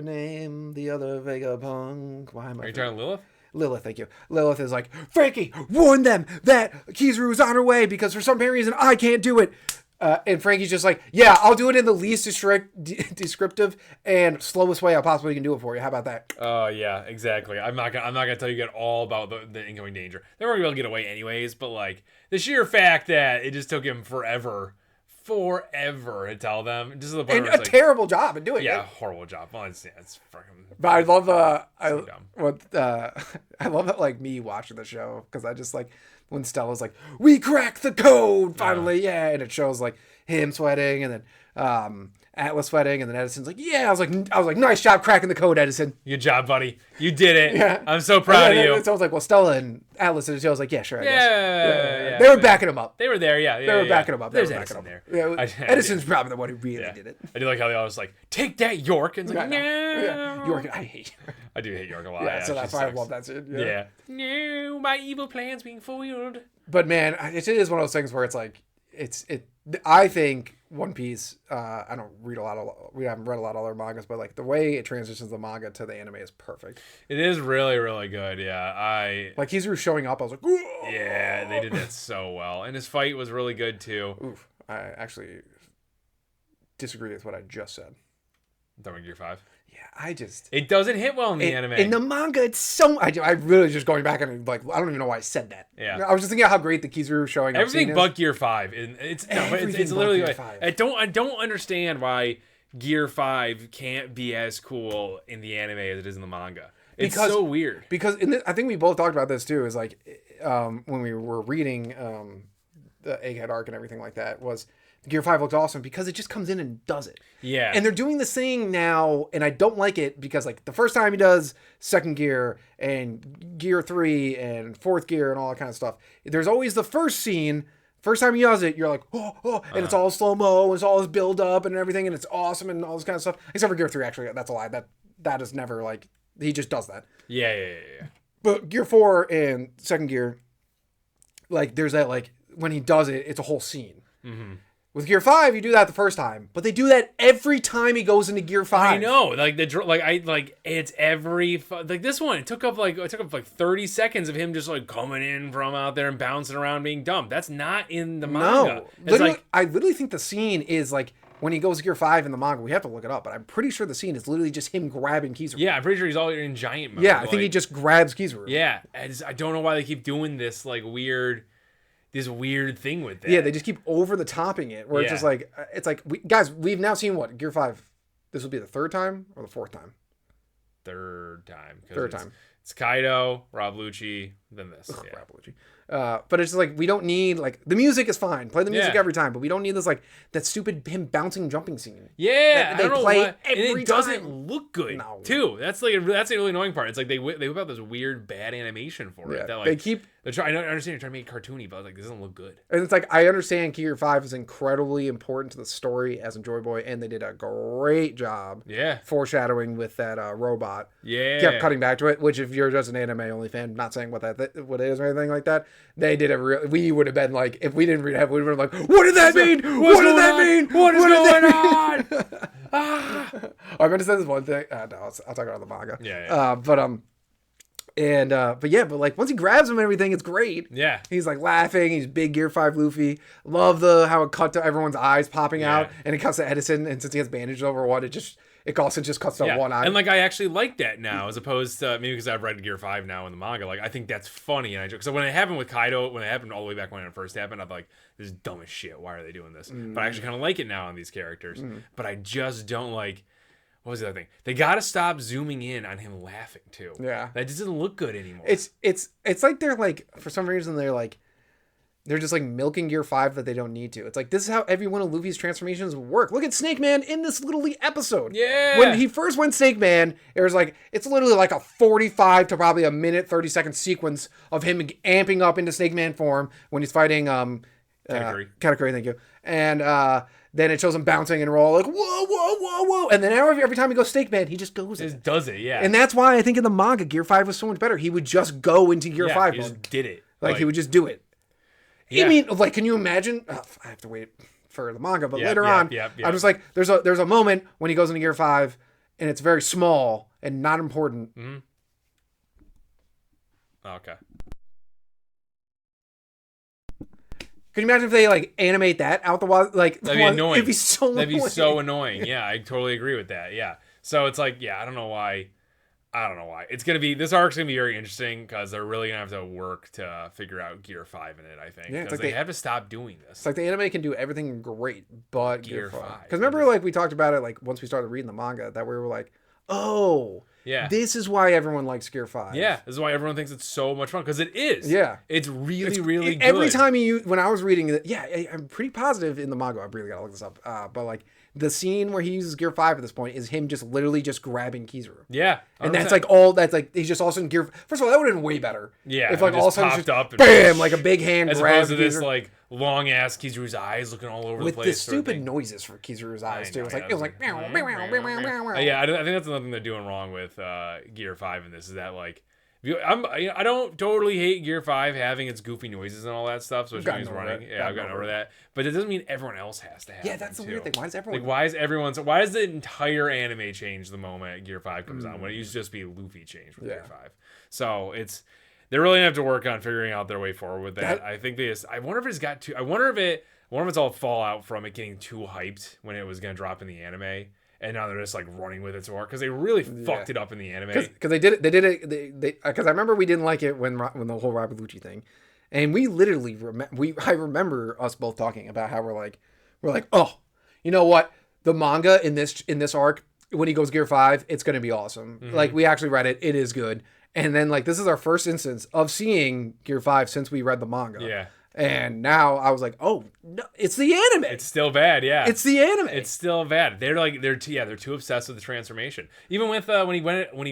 name? The other Vegapunk. Why am I? Are you talking Lilith? Lilith, thank you. Lilith is like, Frankie, warn them that Kizaru is on her way because for some reason I can't do it. And Frankie's just like, yeah, I'll do it in the least descriptive and slowest way I possibly can do it for you. How about that? Oh yeah, exactly. I'm not gonna tell you get all about the incoming danger. They weren't gonna be able to get away anyways, but like the sheer fact that it just took him forever to tell them, just to the point and where a terrible job at doing it. Yeah, horrible job. Well, it's fucking. But I love so I love that, like, me watching the show, because I just like when Stella's like, we cracked the code finally, yeah, and it shows like him sweating, and then Atlas sweating, and then Edison's like, yeah, I was like, nice job cracking the code, Edison. Good job, buddy. You did it. Yeah. I'm so proud of you. So I was like, well, Stella and Atlas and I was like, yeah, sure, I guess. Yeah. They were backing him up. They were there, yeah. They were backing him up. There's Edison there. Yeah, Edison's probably the one who really did it. I do like how they all was like, take that, York. And it's like, no. Yeah. York, I hate York. I do hate York a lot. Yeah, so that's why I love that scene. Yeah. No, my evil plan's being foiled. But man, it is one of those things where it's like, I think One Piece, I don't read we haven't read a lot of other mangas, but like the way it transitions the manga to the anime is perfect. It is really, really good. Yeah. Like Kizaru showing up, I was like, whoa! Yeah, they did that so well. And his fight was really good too. Oof. I actually disagree with what I just said. Metal Gear 5. Yeah, it doesn't hit well in the anime. In the manga, it's so... I really just going back and like, I don't even know why I said that. Yeah. I was just thinking of how great the Kizaru showing up everything but Gear 5. It's literally Gear like, 5. I don't understand why Gear 5 can't be as cool in the anime as it is in the manga. It's so weird. Because I think we both talked about this too, is like when we were reading the Egghead arc and everything like that, was Gear 5 looks awesome because it just comes in and does it. Yeah. And they're doing this thing now, and I don't like it because like the first time he does second gear and Gear 3 and fourth gear and all that kind of stuff, there's always the first scene. First time he does it, you're like, oh, and it's all slow-mo, and it's all this build-up and everything, and it's awesome and all this kind of stuff. Except for Gear 3, actually, that's a lie. That is never, like, he just does that. Yeah. But Gear 4 and second gear, like, there's that, like, when he does it, it's a whole scene. Mm-hmm. With Gear 5, you do that the first time, but they do that every time he goes into Gear 5. I know, it's every like this one. It took up like 30 seconds of him just like coming in from out there and bouncing around being dumb. That's not in the manga. No, I literally think the scene is like when he goes to Gear 5 in the manga. We have to look it up, but I'm pretty sure the scene is literally just him grabbing Kizaru. Yeah, I'm pretty sure he's all in giant mode. Yeah, I think he just grabs Kizaru. Yeah, I don't know why they keep doing this this weird thing with that. Yeah, they just keep over the topping it, where it's just like, guys, we've now seen what, Gear 5, this will be the third time or the fourth time? Third time. It's Kaido, Rob Lucci, then this. Ugh, yeah. Rob Lucci. But it's just like, we don't need, like, the music is fine. Play the music every time, but we don't need this, like, that stupid him bouncing jumping scene. Yeah, they play every and it time. doesn't look good, too. That's a really annoying part. It's like they whip out this weird bad animation for it. That, like, I understand you're trying to make it cartoony, but like, this doesn't look good. And it's like, I understand Gear 5 is incredibly important to the story as in Joy Boy, and they did a great job foreshadowing with that robot. Yeah. Kept cutting back to it, which if you're just an anime only fan, not saying what it is or anything like that, they did we would have been like, if we didn't read it, we would have been like, what did that mean? What did that mean? What is going on? I'm going to say this one thing. No, I'll talk about the manga. Yeah. But like once he grabs him and everything, it's great. Yeah. He's like laughing. He's big Gear 5 Luffy. Love how it cut to everyone's eyes popping out, and it cuts to Edison, and since he has bandages over one, it also just cuts to one eye. And like, I actually like that now, as opposed to maybe because I've read Gear 5 now in the manga. Like, I think that's funny, and so when it happened with Kaido, when it happened all the way back when it first happened, I'm like, this is dumb as shit. Why are they doing this? But I actually kind of like it now on these characters. But I just don't like. What was the other thing? They got to stop zooming in on him laughing too. Yeah, that just doesn't look good anymore. It's like they're like, for some reason they're just like milking Gear 5 that they don't need to. It's like, this is how every one of Luffy's transformations work. Look at Snake Man in this little episode. Yeah. When he first went Snake Man, it was like, it's literally like a 45 to probably a minute, 30-second sequence of him amping up into Snake Man form when he's fighting Katakuri, thank you. And then it shows him bouncing and roll like, whoa. And then every time he goes Snake Man, he just goes in. Just does it, yeah. And that's why I think in the manga, Gear 5 was so much better. He would just go into Gear 5 he just did it. Like, he would just do it. Yeah. I mean, like, can you imagine? I have to wait for the manga, but later on, I'm just like, there's a moment when he goes into Gear 5, and it's very small and not important. Mm-hmm. Okay. Can you imagine if they like animate that out the wazoo? Like, that'd be annoying. It'd be so annoying. That'd be so annoying. Yeah, I totally agree with that. Yeah. So it's like, yeah, I don't know why. This arc's gonna be very interesting because they're really gonna have to work to figure out Gear 5 in it, I think. Because they have to stop doing this. It's like the anime can do everything great, but Gear 5. Because remember, like, we talked about it, like, once we started reading the manga, that we were like, oh, yeah, this is why everyone likes Gear 5. Yeah, this is why everyone thinks it's so much fun, because it is. Yeah. It's really good. Every time when I was reading it, I'm pretty positive in the manga, I really gotta look this up, but, like, the scene where he uses Gear 5 at this point is him just literally just grabbing Kizuru. Yeah. 100%. And that's like, he's just all of a sudden Gear... First of all, that would have been way better. Yeah. If, like, all of a sudden popped up and bam, like a big hand as grabs opposed to this, like, long-ass Kizuru's eyes looking all over the place. With the stupid noises for Kizuru's eyes, too. It was like... Yeah, I think that's another thing they're doing wrong with Gear 5 in this, is that, like... I don't totally hate Gear 5 having its goofy noises and all that stuff, so when he's running. Yeah, I've gotten over that. But it doesn't mean everyone else has to have them, that's the weird thing. Why does everyone... Like, why does the entire anime change the moment Gear 5 comes on, when it used to just be Luffy change with Gear 5? So, they're really going to have to work on figuring out their way forward with that. I think I wonder if it's all fallout from it getting too hyped when it was going to drop in the anime. And now they're just like running with it so hard because they really fucked it up in the anime. Because they did it. Because I remember we didn't like it when the whole Rob Lucci thing, and we literally I remember us both talking about how we're like, oh, you know what, the manga in this arc, when he goes Gear 5, it's gonna be awesome. Mm-hmm. Like, we actually read it, it is good. And then, like, this is our first instance of seeing Gear 5 since we read the manga. Yeah. And now I was like, oh, no, it's the anime. It's still bad, yeah. It's the anime. It's still bad. They're too obsessed with the transformation. Even with when he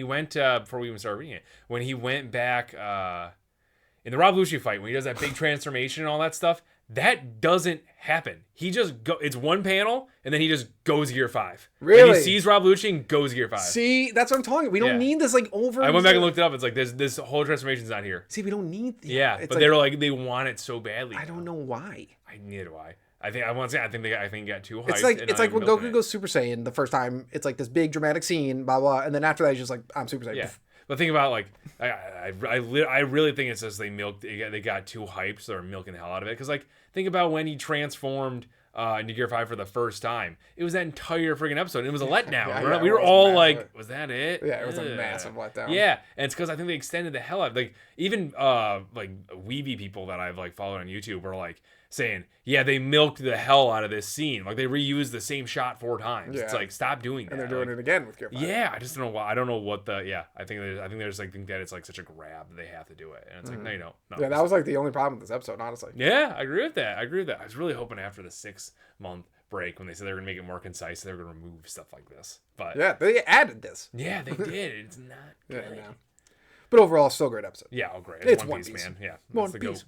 went before we even started reading it, when he went back in the Rob Lucci fight, when he does that big transformation and all that stuff, that doesn't happen. He just it's one panel and then he just goes Gear 5. Really? Like, he sees Rob Lucci and goes Gear 5. See, that's what I'm talking about. We don't need this like over. I went back and looked it up. It's like this whole transformation's not here. See, we don't need but they're like, they want it so badly. I don't know why. Neither do I. I think it got too hyped. It's like when Goku goes Super Saiyan the first time. It's like this big dramatic scene, blah blah, and then after that, he's just like, I'm Super Saiyan. Yeah. But think about, like, I really think it's just they got too hyped, so they're milking the hell out of it. Because, like, think about when he transformed into Gear 5 for the first time. It was that entire friggin' episode. And it was a letdown. We were all like, was that it? Yeah, it was a massive letdown. Yeah, and it's because I think they extended the hell out. Like, even like weeby people that I've like followed on YouTube were like saying, yeah, they milked the hell out of this scene. Like, they reused the same shot 4 times. Yeah. It's like, stop doing that. And they're doing it again with Gear 5. Yeah, I just don't know why. I don't know what I think they just like think that it's like such a grab that they have to do it. And it's like, no, you don't. No, yeah, that was like the only problem with this episode, honestly. Yeah, I agree with that. I was really hoping after the 6-month break, when they said they were going to make it more concise, they were going to remove stuff like this. But yeah, they added this. Yeah, they did. It's not good. Yeah, no. But overall, still a great episode. Yeah, great. It's One Piece, man. Yeah. One Piece.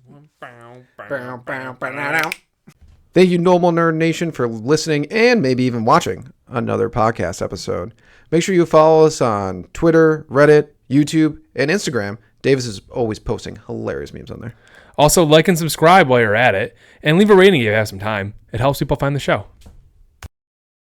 Thank you, Normal Nerd Nation, for listening and maybe even watching another podcast episode. Make sure you follow us on Twitter, Reddit, YouTube, and Instagram. Davis is always posting hilarious memes on there. Also, like and subscribe while you're at it, and leave a rating if you have some time. It helps people find the show.